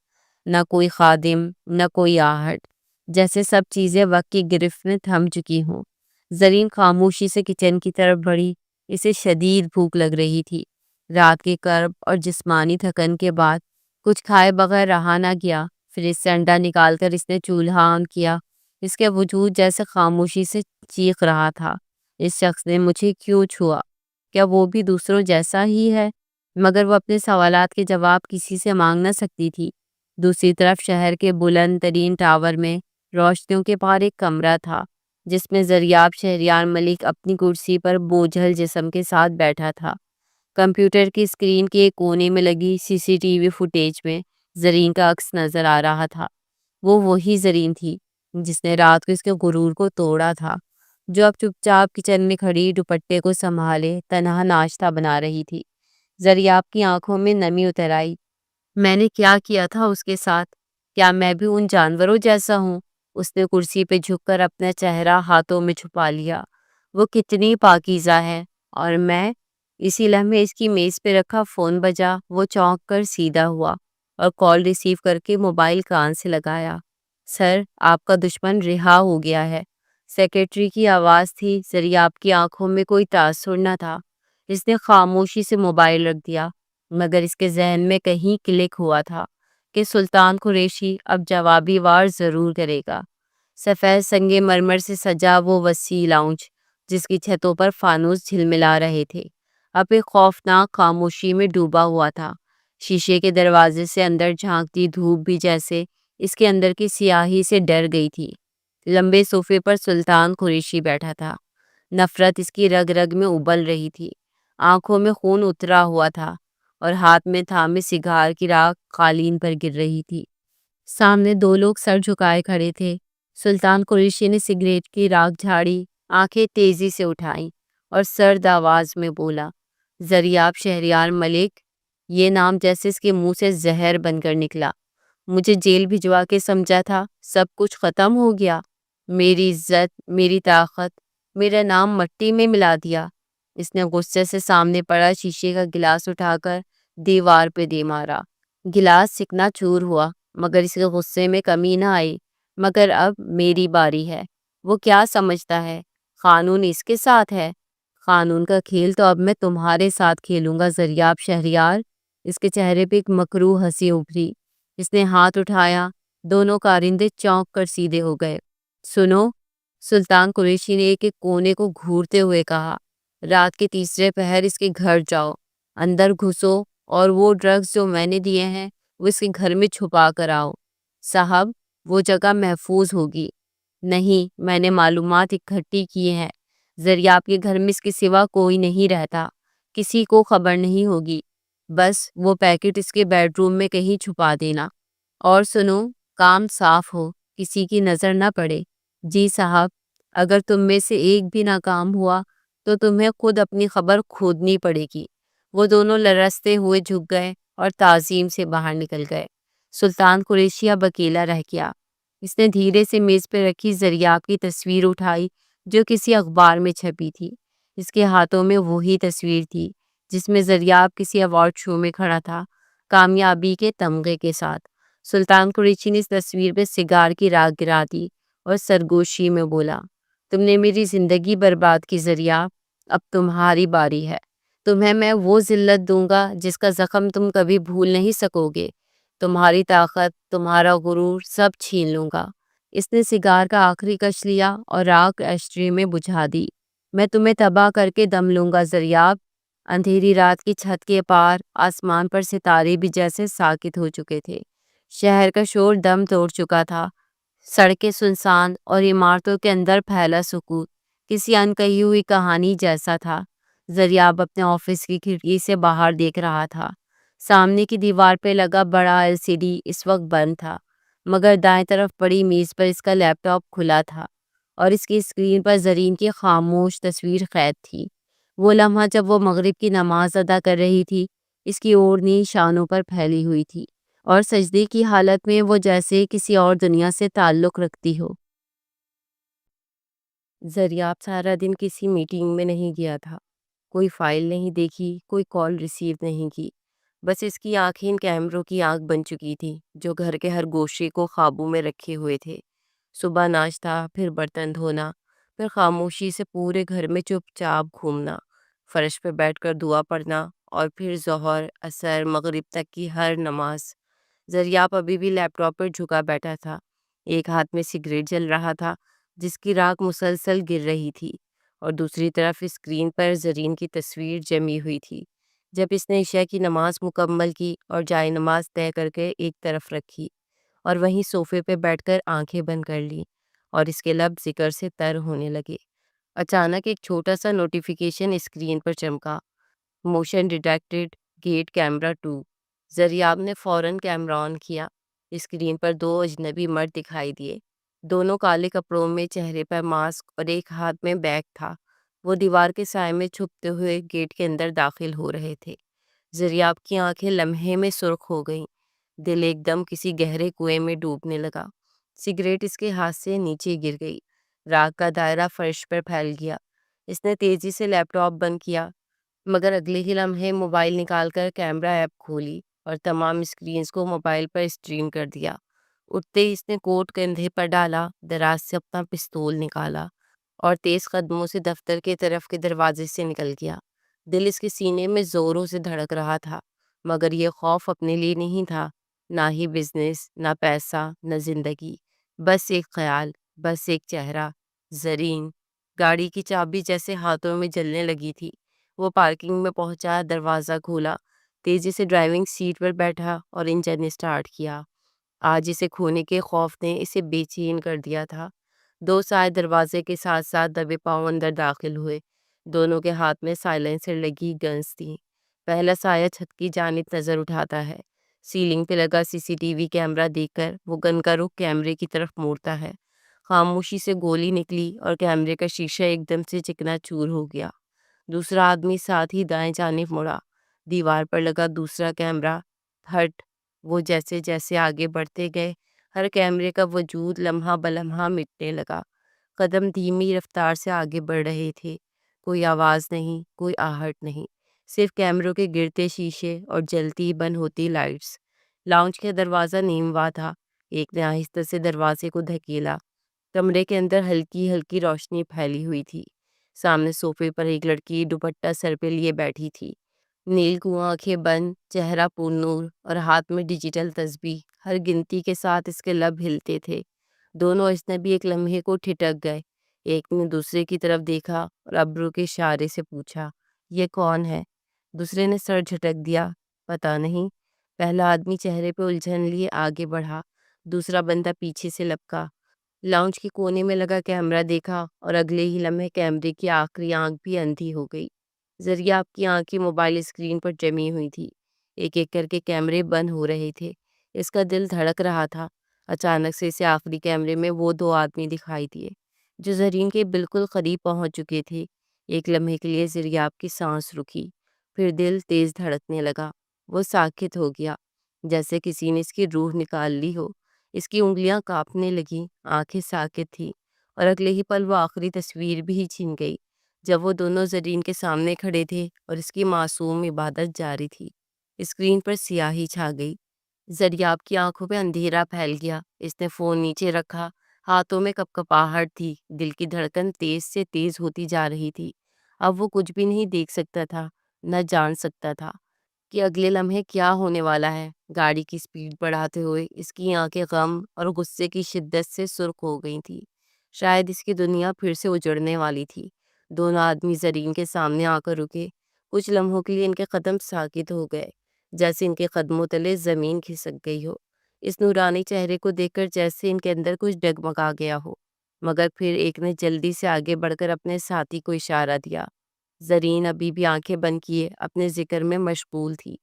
Speaker 1: نہ کوئی خادم، نہ کوئی آہٹ، جیسے سب چیزیں وقت کی گرفت میں تھم چکی ہوں۔ زرین خاموشی سے کچن کی طرف بڑھی، اسے شدید بھوک لگ رہی تھی۔ رات کے کرب اور جسمانی تھکن کے بعد کچھ کھائے بغیر رہا نہ گیا۔ فریج سے انڈا نکال کر اس نے چولہا آن کیا۔ اس کے وجود جیسے خاموشی سے چیخ رہا تھا، اس شخص نے مجھے کیوں چھوا؟ کیا وہ بھی دوسروں جیسا ہی ہے؟ مگر وہ اپنے سوالات کے جواب کسی سے مانگ نہ سکتی تھی۔ دوسری طرف شہر کے بلند ترین ٹاور میں روشنیوں کے پار ایک کمرہ تھا، جس میں زریاب شہریار ملک اپنی کرسی پر بوجھل جسم کے ساتھ بیٹھا تھا۔ کمپیوٹر کی اسکرین کے ایک کونے میں لگی سی سی ٹی وی فوٹیج میں زرین کا عکس نظر آ رہا تھا۔ وہ وہی زرین تھی جس نے رات کو اس کے غرور کو توڑا تھا، جو اب چپ چاپ کچن میں کھڑی دوپٹے کو سنبھالے تنہا ناشتہ بنا رہی تھی۔ زریاب کی آنکھوں میں نمی اتر آئی۔ میں نے کیا کیا تھا اس کے ساتھ؟ کیا میں بھی ان جانوروں جیسا ہوں؟ اس نے کرسی پہ جھک کر اپنا چہرہ ہاتھوں میں چھپا لیا۔ وہ کتنی پاکیزہ ہے، اور میں؟ اسی لمحے اس کی میز پہ رکھا فون بجا۔ وہ چونک کر سیدھا ہوا اور کال ریسیو کر کے موبائل کان سے لگایا۔ سر، آپ کا دشمن رہا ہو گیا ہے۔ سیکرٹری کی آواز تھی۔ زریاب کی آنکھوں میں کوئی تاثر نہ تھا۔ اس نے خاموشی سے موبائل رکھ دیا، مگر اس کے ذہن میں کہیں کلک ہوا تھا کہ سلطان قریشی اب جوابی وار ضرور کرے گا۔ سفید سنگ مرمر سے سجا وہ وسیع لاؤنج، جس کی چھتوں پر فانوس جھلملا رہے تھے، اب ایک خوفناک خاموشی میں ڈوبا ہوا تھا۔ شیشے کے دروازے سے اندر جھانکتی دھوپ بھی جیسے اس کے اندر کی سیاہی سے ڈر گئی تھی۔ لمبے صوفے پر سلطان قریشی بیٹھا تھا۔ نفرت اس کی رگ رگ میں ابل رہی تھی، آنکھوں میں خون اترا ہوا تھا اور ہاتھ میں تھامے سگار کی راکھ قالین پر گر رہی تھی۔ سامنے دو لوگ سر جھکائے کھڑے تھے۔ سلطان قریشی نے سگریٹ کی راکھ جھاڑی، آنکھیں تیزی سے اٹھائیں اور سرد آواز میں بولا، زریاب شہریار ملک۔ یہ نام جیسے اس کے منہ سے زہر بن کر نکلا۔ مجھے جیل بھجوا کے سمجھا تھا سب کچھ ختم ہو گیا، میری عزت، میری طاقت، میرا نام مٹی میں ملا دیا۔ اس نے غصے سے سامنے پڑا شیشے کا گلاس اٹھا کر دیوار پہ دے مارا۔ گلاس چکنا چور ہوا، مگر اس کے غصے میں کمی نہ آئی۔ مگر اب میری باری ہے۔ وہ کیا سمجھتا ہے قانون اس کے ساتھ ہے؟ قانون کا کھیل تو اب میں تمہارے ساتھ کھیلوں گا زریاب شہریار۔ اس کے چہرے پہ ایک مکروہ ہنسی ابھری۔ اس نے ہاتھ اٹھایا، دونوں کارندے چونک کر سیدھے ہو گئے۔ سنو، سلطان قریشی نے ایک ایک کونے کو گھورتے ہوئے کہا، رات کے تیسرے پہر اس کے گھر جاؤ، اندر گھسو اور وہ ڈرگز جو میں نے دیے ہیں وہ اس کے گھر میں چھپا کر آؤ۔ صاحب، وہ جگہ محفوظ ہوگی۔ نہیں، میں نے معلومات اکٹھی کی ہیں۔ زریاب کے گھر میں اس کے سوا کوئی نہیں رہتا، کسی کو خبر نہیں ہوگی۔ بس وہ پیکٹ اس کے بیڈ روم میں کہیں چھپا دینا۔ اور سنو، کام صاف ہو، کسی کی نظر نہ پڑے۔ جی صاحب، اگر تم میں سے ایک بھی ناکام ہوا تو تمہیں خود اپنی خبر کھودنی پڑے گی۔ وہ دونوں لرزتے ہوئے جھک گئے اور تعظیم سے باہر نکل گئے۔ سلطان قریشی اب اکیلا رہ گیا۔ اس نے دھیرے سے میز پہ رکھی زریاب کی تصویر اٹھائی جو کسی اخبار میں چھپی تھی۔ اس کے ہاتھوں میں وہی تصویر تھی جس میں زریاب کسی ایوارڈ شو میں کھڑا تھا، کامیابی کے تمغے کے ساتھ۔ سلطان قریشی نے اس تصویر پہ سگار کی راکھ گرا دی اور سرگوشی میں بولا، تم نے میری زندگی برباد کی زریاب، اب تمہاری باری ہے۔ تمہیں میں وہ ذلت دوں گا جس کا زخم تم کبھی بھول نہیں سکو گے۔ تمہاری طاقت، تمہارا غرور سب چھین لوں گا۔ اس نے سگار کا آخری کش لیا اور راکھ ایشٹرے میں بجھا دی۔ میں تمہیں تباہ کر کے دم لوں گا زریاب۔ اندھیری رات کی چھت کے پار آسمان پر ستارے بھی جیسے ساکت ہو چکے تھے۔ شہر کا شور دم توڑ چکا تھا، سڑکیں سنسان اور عمارتوں کے اندر پھیلا سکوت کسی انکہی ہوئی کہانی جیسا تھا۔ زریاب اپنے آفس کی کھڑکی سے باہر دیکھ رہا تھا۔ سامنے کی دیوار پہ لگا بڑا LCD اس وقت بند تھا، مگر دائیں طرف پڑی میز پر اس کا لیپ ٹاپ کھلا تھا اور اس کی اسکرین پر زرین کی خاموش تصویر قید تھی۔ وہ لمحہ جب وہ مغرب کی نماز ادا کر رہی تھی، اس کی اوڑھنی شانوں پر پھیلی ہوئی تھی اور سجدے کی حالت میں وہ جیسے کسی اور دنیا سے تعلق رکھتی ہو۔ زریاب سارا دن کسی میٹنگ میں نہیں گیا تھا، کوئی فائل نہیں دیکھی، کوئی کال ریسیو نہیں کی۔ بس اس کی آنکھیں ان کیمروں کی آنکھ بن چکی تھی جو گھر کے ہر گوشے کو قابو میں رکھے ہوئے تھے۔ صبح ناشتہ، پھر برتن دھونا، پھر خاموشی سے پورے گھر میں چپ چاپ گھومنا، فرش پہ بیٹھ کر دعا پڑھنا، اور پھر ظہر، عصر، مغرب تک کی ہر نماز۔ زریاب ابھی بھی لیپ ٹاپ پر جھکا بیٹھا تھا، ایک ہاتھ میں سگریٹ جل رہا تھا جس کی راکھ مسلسل گر رہی تھی، اور دوسری طرف اسکرین پر زرین کی تصویر جمی ہوئی تھی۔ جب اس نے عشاء کی نماز مکمل کی اور جائے نماز طے کر کے ایک طرف رکھی اور وہیں صوفے پہ بیٹھ کر آنکھیں بند کر لی اور اس کے لب ذکر سے تر ہونے لگے، اچانک ایک چھوٹا سا نوٹیفیکیشن اسکرین پر چمکا، موشن ڈیٹیکٹڈ، گیٹ کیمرہ 2۔ زریاب نے فوراً کیمرہ آن کیا۔ اسکرین پر دو اجنبی مرد دکھائی دیے، دونوں کالے کپڑوں میں، چہرے پر ماسک اور ایک ہاتھ میں بیگ تھا۔ وہ دیوار کے سائے میں چھپتے ہوئے گیٹ کے اندر داخل ہو رہے تھے۔ زریاب کی آنکھیں لمحے میں سرخ ہو گئیں، دل ایک دم کسی گہرے کنویں میں ڈوبنے لگا۔ سگریٹ اس کے ہاتھ سے نیچے گر گئی، راکھ کا دائرہ فرش پر پھیل گیا۔ اس نے تیزی سے لیپ ٹاپ بند کیا، مگر اگلے ہی لمحے موبائل نکال کر کیمرہ ایپ کھولی اور تمام اسکرینز کو موبائل پر اسٹریم کر دیا۔ اٹھتے ہی اس نے کوٹ کندھے پر ڈالا، دراز سے اپنا پستول نکالا اور تیز قدموں سے دفتر کے طرف کے دروازے سے نکل گیا۔ دل اس کے سینے میں زوروں سے دھڑک رہا تھا، مگر یہ خوف اپنے لیے نہیں تھا، نہ ہی بزنس، نہ پیسہ، نہ زندگی، بس ایک خیال، بس ایک چہرہ، زرین۔ گاڑی کی چابی جیسے ہاتھوں میں جلنے لگی تھی۔ وہ پارکنگ میں پہنچا، دروازہ کھولا، تیزی سے ڈرائیونگ سیٹ پر بیٹھا اور انجن اسٹارٹ کیا۔ آج اسے کھونے کے خوف نے اسے بے چین کر دیا تھا۔ دو سائے دروازے کے ساتھ ساتھ دبے پاؤں اندر داخل ہوئے۔ دونوں کے ہاتھ میں سائلنسر لگی گنز تھی۔ پہلا سایہ چھت کی جانب نظر اٹھاتا ہے۔ سیلنگ پہ لگا سی سی ٹی وی کیمرہ دیکھ کر وہ گن کا رخ کیمرے کی طرف موڑتا ہے۔ خاموشی سے گولی نکلی اور کیمرے کا شیشہ ایک دم سے چکنا چور ہو گیا۔ دوسرا آدمی ساتھ ہی دائیں جانب مڑا۔ دیوار پر لگا دوسرا کیمرہ ہٹ۔ وہ جیسے جیسے آگے بڑھتے گئے، ہر کیمرے کا وجود لمحہ بلمحہ مٹنے لگا۔ قدم دھیمی رفتار سے آگے بڑھ رہے تھے۔ کوئی آواز نہیں، کوئی آہٹ نہیں، صرف کیمروں کے گرتے شیشے اور جلتی بند ہوتی لائٹس۔ لاؤنج کا دروازہ نیموا تھا۔ ایک نے آہستہ سے دروازے کو دھکیلا۔ کمرے کے اندر ہلکی ہلکی روشنی پھیلی ہوئی تھی۔ سامنے صوفے پر ایک لڑکی دوپٹہ سر پہ لیے بیٹھی تھی۔ نیل کنواں آنکھیں بند، چہرہ پر نور اور ہاتھ میں ڈیجیٹل تسبیح۔ ہر گنتی کے ساتھ اس کے لب ہلتے تھے۔ دونوں اجنبی ایک لمحے کو ٹھٹک گئے۔ ایک نے دوسرے کی طرف دیکھا اور ابرو کے اشارے سے پوچھا، یہ کون ہے؟ دوسرے نے سر جھٹک دیا، پتہ نہیں۔ پہلا آدمی چہرے پہ الجھن لیے آگے بڑھا، دوسرا بندہ پیچھے سے لپکا۔ لاؤنج کے کونے میں لگا کیمرہ دیکھا اور اگلے ہی لمحے کیمرے کی آخری آنکھ بھی اندھی ہو گئی۔ ذریعہ آپ کی آنکھیں موبائل اسکرین پر جمی ہوئی تھی۔ ایک ایک کر کے کیمرے بند ہو رہے تھے۔ اس کا دل دھڑک رہا تھا۔ اچانک سے اسے آخری کیمرے میں وہ دو آدمی دکھائی دیے جو زرین کے بالکل قریب پہنچ چکے تھے۔ ایک لمحے کے لیے ذریعہ کی سانس رکی، پھر دل تیز دھڑکنے لگا۔ وہ ساکت ہو گیا، جیسے کسی نے اس کی روح نکال لی ہو۔ اس کی انگلیاں کانپنے لگیں، آنکھیں ساکت تھیں، اور اگلے ہی پل وہ آخری تصویر بھی چھن گئی، جب وہ دونوں زرین کے سامنے کھڑے تھے اور اس کی معصوم عبادت جاری تھی۔ اسکرین پر سیاہی چھا گئی۔ ذریعہ کی آنکھوں پہ اندھیرا پھیل گیا۔ اس نے فون نیچے رکھا، ہاتھوں میں کپکپاہٹ تھی، دل کی دھڑکن تیز سے تیز ہوتی جا رہی تھی۔ اب وہ کچھ بھی نہیں دیکھ سکتا تھا، نہ جان سکتا تھا کہ اگلے لمحے کیا ہونے والا ہے۔ گاڑی کی سپیڈ بڑھاتے ہوئے اس کی آنکھیں غم اور غصے کی شدت سے سرخ ہو گئی تھی۔ شاید اس کی دنیا پھر سے اجڑنے والی تھی۔ دونوں آدمی زرین کے سامنے آ کر رکے۔ کچھ لمحوں کے لیے ان کے قدم ساکت ہو گئے، جیسے ان کے قدموں تلے زمین کھسک گئی ہو۔ اس نورانی چہرے کو دیکھ کر جیسے ان کے اندر کچھ ڈگمگا گیا ہو، مگر پھر ایک نے جلدی سے آگے بڑھ کر اپنے ساتھی کو اشارہ دیا۔ زرین ابھی بھی آنکھیں بند کیے اپنے ذکر میں مشغول تھی۔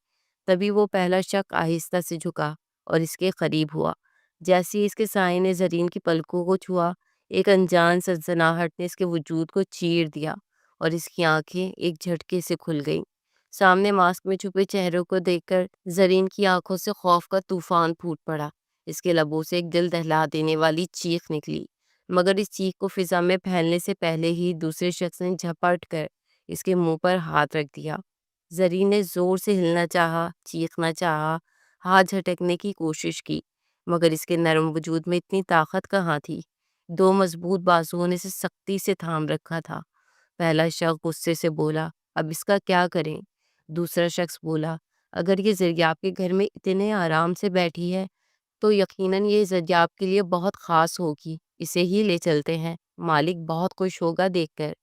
Speaker 1: تبھی وہ پہلا شخص آہستہ سے جھکا اور اس کے قریب ہوا۔ جیسے ہی اس کے سائے نے زرین کی پلکوں کو چھوا، ایک انجان سنسناہٹ نے اس کے وجود کو چیر دیا اور اس کی آنکھیں ایک جھٹکے سے کھل گئیں۔ سامنے ماسک میں چھپے چہروں کو دیکھ کر زرین کی آنکھوں سے خوف کا طوفان پھوٹ پڑا۔ اس کے لبوں سے ایک دل دہلا دینے والی چیخ نکلی، مگر اس چیخ کو فضا میں پھیلنے سے پہلے ہی دوسرے شخص نے جھپٹ کر اس کے منہ پر ہاتھ رکھ دیا۔ زرین نے زور سے ہلنا چاہا، چیخنا چاہا، ہاتھ جھٹکنے کی کوشش کی، مگر اس کے نرم وجود میں اتنی طاقت کہاں تھی۔ دو مضبوط بازوؤں نے اسے سختی سے تھام رکھا تھا۔ پہلا شخص غصے سے بولا، اب اس کا کیا کریں؟ دوسرا شخص بولا، اگر یہ ذریعہ کے گھر میں اتنے آرام سے بیٹھی ہے تو یقیناً یہ ذریعہ کے لیے بہت خاص ہوگی، اسے ہی لے چلتے ہیں، مالک بہت خوش ہوگا دیکھ کر۔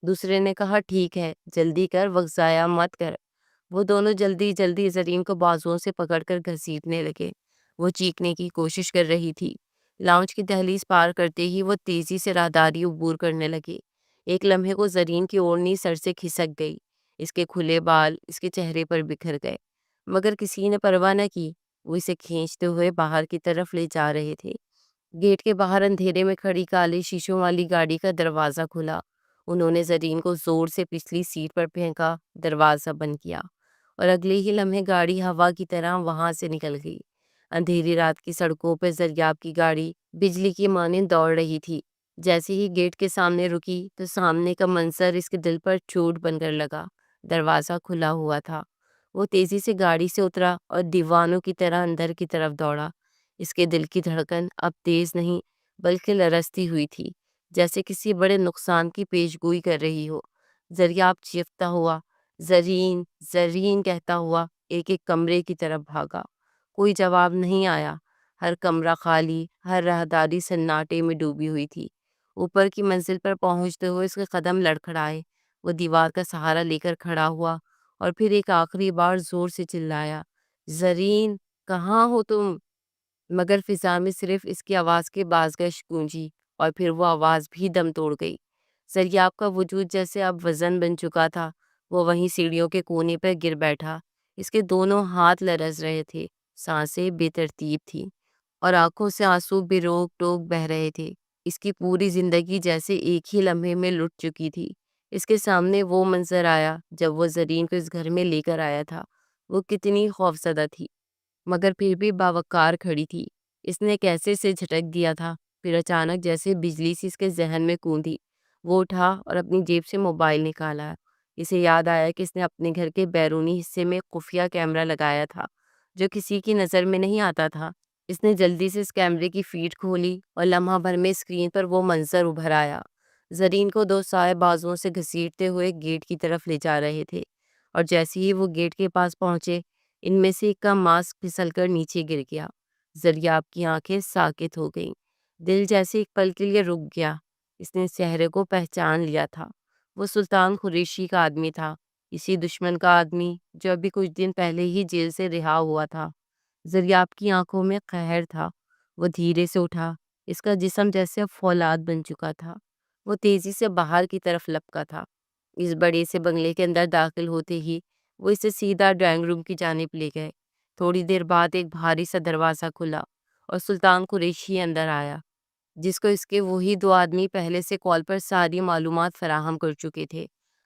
Speaker 1: دوسرے نے کہا، ٹھیک ہے، جلدی کر، وقت ضائع مت کر۔ وہ دونوں جلدی جلدی زرین کو بازوؤں سے پکڑ کر گھسیٹنے لگے۔ وہ چیخنے کی کوشش کر رہی تھی۔ لاؤنج کی دہلیز پار کرتے ہی وہ تیزی سے راہداری عبور کرنے لگے۔ ایک لمحے کو زرین کی اوڑھنی سر سے کھسک گئی، اس کے کھلے بال اس کے چہرے پر بکھر گئے، مگر کسی نے پرواہ نہ کی۔ وہ اسے کھینچتے ہوئے باہر کی طرف لے جا رہے تھے۔ گیٹ کے باہر اندھیرے میں کھڑی کالے شیشوں والی گاڑی کا دروازہ کھلا۔ انہوں نے زرین کو زور سے پچھلی سیٹ پر پھینکا، دروازہ بند کیا، اور اگلے ہی لمحے گاڑی ہوا کی طرح وہاں سے نکل گئی۔ اندھیری رات کی سڑکوں پہ ذریعہ کی گاڑی بجلی کی مانند دوڑ رہی تھی۔ جیسے ہی گیٹ کے سامنے رکی تو سامنے کا منظر اس کے دل پر چوٹ بن کر لگا۔ دروازہ کھلا ہوا تھا۔ وہ تیزی سے گاڑی سے اترا اور دیوانوں کی طرح اندر کی طرف دوڑا۔ اس کے دل کی دھڑکن اب تیز نہیں بلکہ لرزتی ہوئی تھی، جیسے کسی بڑے نقصان کی پیش گوئی کر رہی ہو۔ دریاب چیختا ہوا، زرین زرین کہتا ہوا ایک ایک کمرے کی طرف بھاگا۔ کوئی جواب نہیں آیا، ہر کمرہ خالی، ہر راہداری سناٹے میں ڈوبی ہوئی تھی۔ اوپر کی منزل پر پہنچتے ہوئے اس کے قدم لڑکھڑائے، وہ دیوار کا سہارا لے کر کھڑا ہوا اور پھر ایک آخری بار زور سے چلایا، زرین کہاں ہو تم؟ مگر فضا میں صرف اس کی آواز کے بازگشت گونجی اور پھر وہ آواز بھی دم توڑ گئی۔ زریاب کا وجود جیسے اب وزن بن چکا تھا، وہ وہیں سیڑھیوں کے کونے پر گر بیٹھا۔ اس کے دونوں ہاتھ لرز رہے تھے، سانسیں بے ترتیب تھیں اور آنکھوں سے آنسو بے روک ٹوک بہہ رہے تھے۔ اس کی پوری زندگی جیسے ایک ہی لمحے میں لٹ چکی تھی۔ اس کے سامنے وہ منظر آیا جب وہ زرین کو اس گھر میں لے کر آیا تھا۔ وہ کتنی خوفزدہ تھی، مگر پھر بھی باوقار کھڑی تھی۔ اس نے کیسے سے جھٹک دیا تھا، پھر اچانک جیسے بجلی سی اس کے ذہن میں گوندی۔ وہ اٹھا اور اپنی جیب سے موبائل نکالا۔ اسے یاد آیا کہ اس نے اپنے گھر کے بیرونی حصے میں خفیہ کیمرہ لگایا تھا جو کسی کی نظر میں نہیں آتا تھا۔ اس نے جلدی سے اس کیمرے کی فیڈ کھولی اور لمحہ بھر میں اسکرین پر وہ منظر ابھر آیا۔ زرین کو دو سائے بازوؤں سے گھسیٹتے ہوئے گیٹ کی طرف لے جا رہے تھے، اور جیسے ہی وہ گیٹ کے پاس پہنچے، ان میں سے ایک کا ماسک پھسل کر نیچے گر گیا۔ زریاب کی آنکھیں ساکت ہو گئیں، دل جیسے ایک پل کے لیے رک گیا۔ اس نے چہرے کو پہچان لیا تھا، وہ سلطان قریشی کا آدمی تھا، اسی دشمن کا آدمی جو ابھی کچھ دن پہلے ہی جیل سے رہا ہوا تھا۔ زریاب کی آنکھوں میں قہر تھا۔ وہ دھیرے سے اٹھا، اس کا جسم جیسے اب فولاد بن چکا تھا۔ وہ تیزی سے باہر کی طرف لپکا تھا۔ اس بڑے سے بنگلے کے اندر داخل ہوتے ہی وہ اسے سیدھا ڈرائنگ روم کی جانب لے گئے۔ تھوڑی دیر بعد ایک بھاری سا دروازہ کھلا اور سلطان قریشی اندر آیا، جس کو اس کے وہی دو آدمی پہلے سے کال پر ساری معلومات فراہم کر چکے تھے۔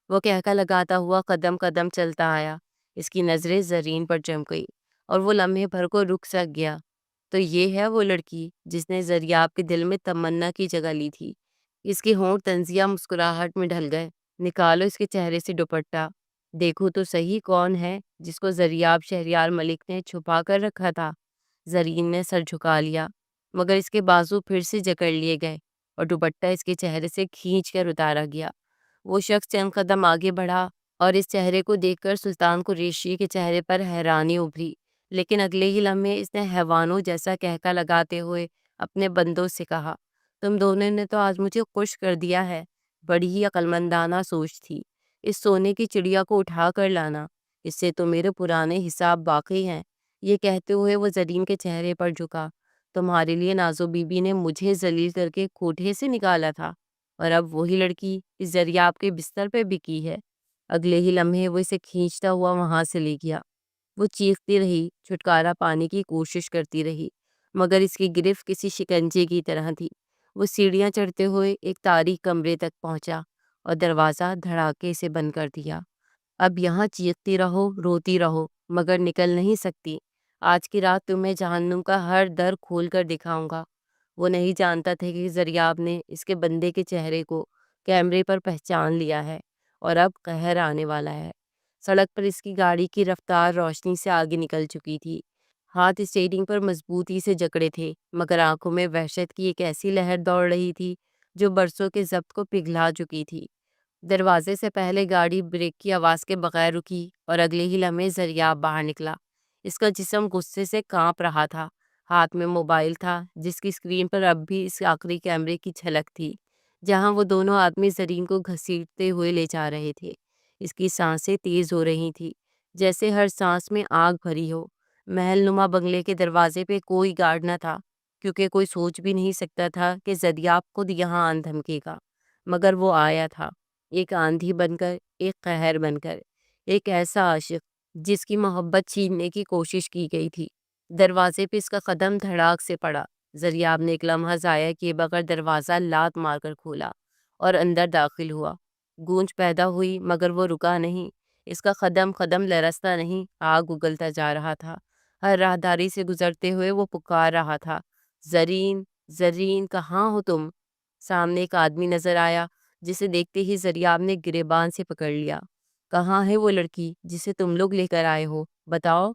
Speaker 1: وہ کہکا لگاتا ہوا قدم قدم چلتا آیا۔ اس کی نظریں زرین پر جم گئی اور وہ لمحے بھر کو رک سک گیا۔ تو یہ ہے وہ لڑکی جس نے زریاب کے دل میں تمنا کی جگہ لی تھی۔ اس کے ہونٹ طنزیہ مسکراہٹ میں ڈھل گئے۔ نکالو اس کے چہرے سے دوپٹہ، دیکھو تو صحیح کون ہے جس کو زریاب شہریار ملک نے چھپا کر رکھا تھا۔ زرین نے سر جھکا لیا، مگر اس کے بازو پھر سے جکڑ لیے گئے اور دوپٹہ اس کے چہرے سے کھینچ کر اتارا گیا۔ وہ شخص چند قدم آگے بڑھا اور اس چہرے کو دیکھ کر سلطان قریشی کے چہرے پر حیرانی ابھری، لیکن اگلے ہی لمحے اس نے حیوانوں جیسا کہکا لگاتے ہوئے اپنے بندوں سے کہا، تم دونوں نے تو آج مجھے خوش کر دیا ہے۔ بڑی ہی عقلمندانہ سوچ تھی، اس سونے کی چڑیا کو اٹھا کر لانا، اس سے تو میرے پرانے حساب باقی ہیں۔ یہ کہتے ہوئے وہ زرین کے چہرے پر جھکا، تمہارے لیے نازو بی بی نے مجھے ذلیل کر کے کوٹھے سے نکالا تھا، اور اب وہی لڑکی اس زریاب کے بستر پہ بکی ہے۔ اگلے ہی لمحے وہ اسے کھینچتا ہوا وہاں سے لے گیا۔ وہ چیختی رہی، چھٹکارا پانے کی کوشش کرتی رہی، مگر اس کی گرفت کسی شکنجے کی طرح تھی۔ وہ سیڑھیاں چڑھتے ہوئے ایک تاریک کمرے تک پہنچا اور دروازہ دھڑاکے سے بند کر دیا۔ اب یہاں چیختی رہو، روتی رہو، مگر نکل نہیں سکتی۔ آج کی رات تمہیں جہنم کا ہر در کھول کر دکھاؤں گا۔ وہ نہیں جانتا تھا کہ زریاب نے اس کے بندے کے چہرے کو کیمرے پر پہچان لیا ہے اور اب قہر آنے والا ہے۔ سڑک پر اس کی گاڑی کی رفتار روشنی سے آگے نکل چکی تھی۔ ہاتھ اسٹیئرنگ پر مضبوطی سے جکڑے تھے، مگر آنکھوں میں وحشت کی ایک ایسی لہر دوڑ رہی تھی جو برسوں کے ضبط کو پگھلا چکی تھی۔ دروازے سے پہلے گاڑی بریک کی آواز کے بغیر رکی اور اگلے ہی لمحے زریاب باہر نکلا۔ اس کا جسم غصے سے کانپ رہا تھا، ہاتھ میں موبائل تھا جس کی اسکرین پر اب بھی اس آخری کیمرے کی جھلک تھی جہاں وہ دونوں آدمی زرین کو گھسیٹتے ہوئے لے جا رہے تھے۔ اس کی سانسیں تیز ہو رہی تھیں، جیسے ہر سانس میں آگ بھری ہو۔ محل نما بنگلے کے دروازے پہ کوئی گارڈ نہ تھا، کیونکہ کوئی سوچ بھی نہیں سکتا تھا کہ زریاب خود یہاں آن دھمکے گا، مگر وہ آیا تھا، ایک آندھی بن کر، ایک قہر بن کر، ایک ایسا عاشق جس کی محبت چھیننے کی کوشش کی گئی تھی۔ دروازے پہ اس کا قدم دھڑاک سے پڑا۔ زریاب نے ایک لمحہ ضائع کیے بغیر دروازہ لات مار کر کھولا اور اندر داخل ہوا۔ گونج پیدا ہوئی، مگر وہ رکا نہیں۔ اس کا قدم قدم لرزتا نہیں، آگ اگلتا جا رہا تھا۔ ہر راہداری سے گزرتے ہوئے وہ پکار رہا تھا، زرین زرین کہاں ہو تم؟ سامنے ایک آدمی نظر آیا جسے دیکھتے ہی زریاب نے گریبان سے پکڑ لیا۔ کہاں ہے وہ لڑکی جسے تم لوگ لے کر آئے ہو؟ بتاؤ۔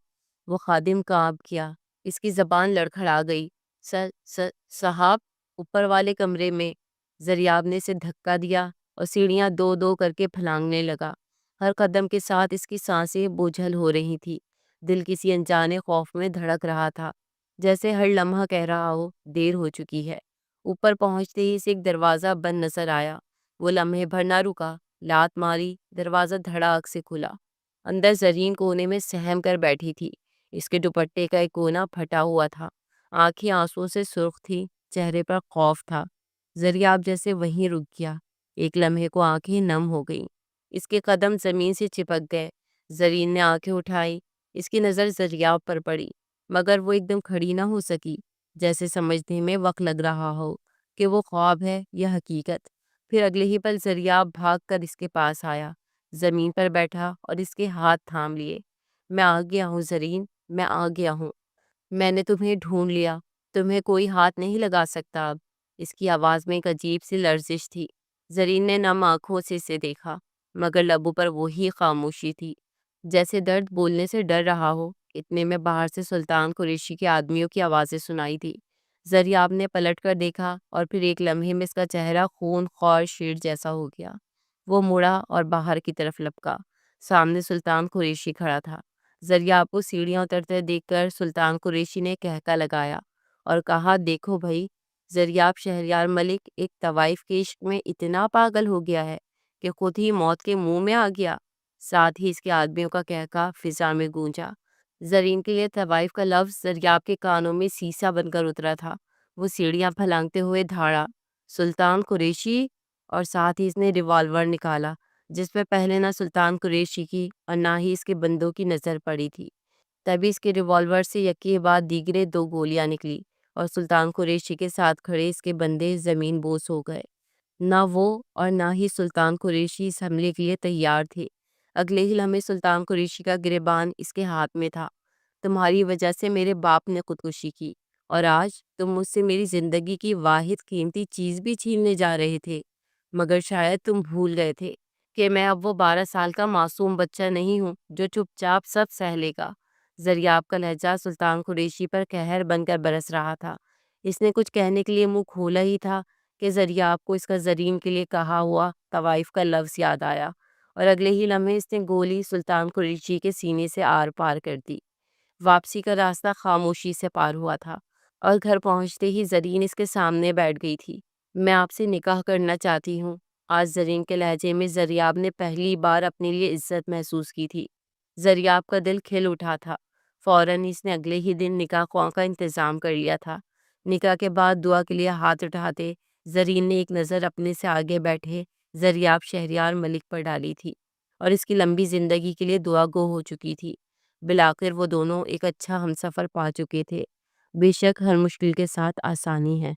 Speaker 1: وہ خادم کانپ گیا، اس کی زبان لڑکھڑا گئی۔ صاحب، اوپر والے کمرے میں۔ زریاب نے اسے دھکا دیا اور سیڑھیاں دو دو کر کے پھلانگنے لگا۔ ہر قدم کے ساتھ اس کی سانسیں بوجھل ہو رہی تھی، دل کسی انجانے خوف میں دھڑک رہا تھا، جیسے ہر لمحہ کہہ رہا ہو دیر ہو چکی ہے۔ اوپر پہنچتے ہی اسے ایک دروازہ بند نظر آیا۔ وہ لمحے بھر نہ رکا، لات ماری، دروازہ دھڑاک سے کھلا۔ اندر زرین کونے میں سہم کر بیٹھی تھی، اس کے دوپٹے کا ایک کونا پھٹا ہوا تھا، آنکھیں آنسوؤں سے سرخ تھی، چہرے پر خوف تھا۔ زریاب جیسے وہیں رک گیا، ایک لمحے کو آنکھیں نم ہو گئیں، اس کے قدم زمین سے چپک گئے۔ زرین نے آنکھیں اٹھائی، اس کی نظر زریاب پر پڑی، مگر وہ ایک دم کھڑی نہ ہو سکی، جیسے سمجھنے میں وقت لگ رہا ہو کہ وہ خواب ہے یا حقیقت۔ پھر اگلے ہی پل زریاب بھاگ کر اس کے پاس آیا، زمین پر بیٹھا اور اس کے ہاتھ تھام لیے۔ میں آ گیا ہوں زرین، میں آ گیا ہوں، میں نے تمہیں ڈھونڈ لیا، تمہیں کوئی ہاتھ نہیں لگا سکتا اب۔ اس کی آواز میں ایک عجیب سی لرزش تھی۔ زرین نے نم آنکھوں سے اسے دیکھا، مگر لبوں پر وہی خاموشی تھی، جیسے درد بولنے سے ڈر رہا ہو۔ اتنے میں باہر سے سلطان قریشی کے آدمیوں کی آوازیں سنائی تھی۔ زریاب نے پلٹ کر دیکھا اور پھر ایک لمحے میں اس کا چہرہ خون خوار شیر جیسا ہو گیا۔ وہ مڑا اور باہر کی طرف لپکا۔ سامنے سلطان قریشی کھڑا تھا۔ زریاب کو سیڑھیاں اترتے دیکھ کر سلطان قریشی نے کہکا لگایا اور کہا، دیکھو بھائی، زریاب شہریار ملک ایک طوائف کے عشق میں اتنا پاگل ہو گیا ہے کہ خود ہی موت کے منہ میں آ گیا۔ ساتھ ہی اس کے آدمیوں کا کہکا فضا میں گونجا۔ زرین کے لیے طوائف کا لفظ زریاب کے کانوں میں سیسا بن کر اترا تھا۔ وہ سیڑھیاں پھلانگتے ہوئے دھاڑا، سلطان قریشی، اور ساتھ ہی اس نے ریوالور نکالا، جس پہ پہلے نہ سلطان قریشی کی اور نہ ہی اس کے بندوں کی نظر پڑی تھی۔ تبھی اس کے ریوالور سے یکے بعد دیگرے دو گولیاں نکلی اور سلطان قریشی کے ساتھ کھڑے اس کے بندے زمین بوس ہو گئے۔ نہ وہ اور نہ ہی سلطان قریشی اس حملے کے لیے تیار تھے۔ اگلے ہی لمحے سلطان قریشی کا گریبان اس کے ہاتھ میں تھا۔ تمہاری وجہ سے میرے باپ نے خودکشی کی اور آج تم مجھ سے میری زندگی کی واحد قیمتی چیز بھی چھیننے جا رہے تھے، مگر شاید تم بھول گئے تھے کہ میں اب وہ 12 سال کا معصوم بچہ نہیں ہوں جو چپ چاپ سب سہ لے گا۔ زریاب کا لہجہ سلطان قریشی پر قہر بن کر برس رہا تھا۔ اس نے کچھ کہنے کے لیے منہ کھولا ہی تھا کہ زریاب کو اس کا زرین کے لیے کہا ہوا طوائف کا لفظ یاد آیا، اور اگلے ہی لمحے اس نے گولی سلطان قریشی کے سینے سے آر پار کر دی۔ واپسی کا راستہ خاموشی سے پار ہوا تھا، اور گھر پہنچتے ہی زرین اس کے سامنے بیٹھ گئی تھی۔ میں آپ سے نکاح کرنا چاہتی ہوں۔ آج زرین کے لہجے میں زریاب نے پہلی بار اپنے لیے عزت محسوس کی تھی۔ زریاب کا دل کھل اٹھا تھا۔ فوراً اس نے اگلے ہی دن نکاح خواہ کا انتظام کر لیا تھا۔ نکاح کے بعد دعا کے لیے ہاتھ اٹھاتے زرین نے ایک نظر اپنے سے آگے بیٹھے زریاب شہریار ملک پر ڈالی تھی، اور اس کی لمبی زندگی کے لیے دعا گو ہو چکی تھی۔ بالآخر وہ دونوں ایک اچھا ہمسفر پا چکے تھے۔ بے شک ہر مشکل کے ساتھ آسانی ہے۔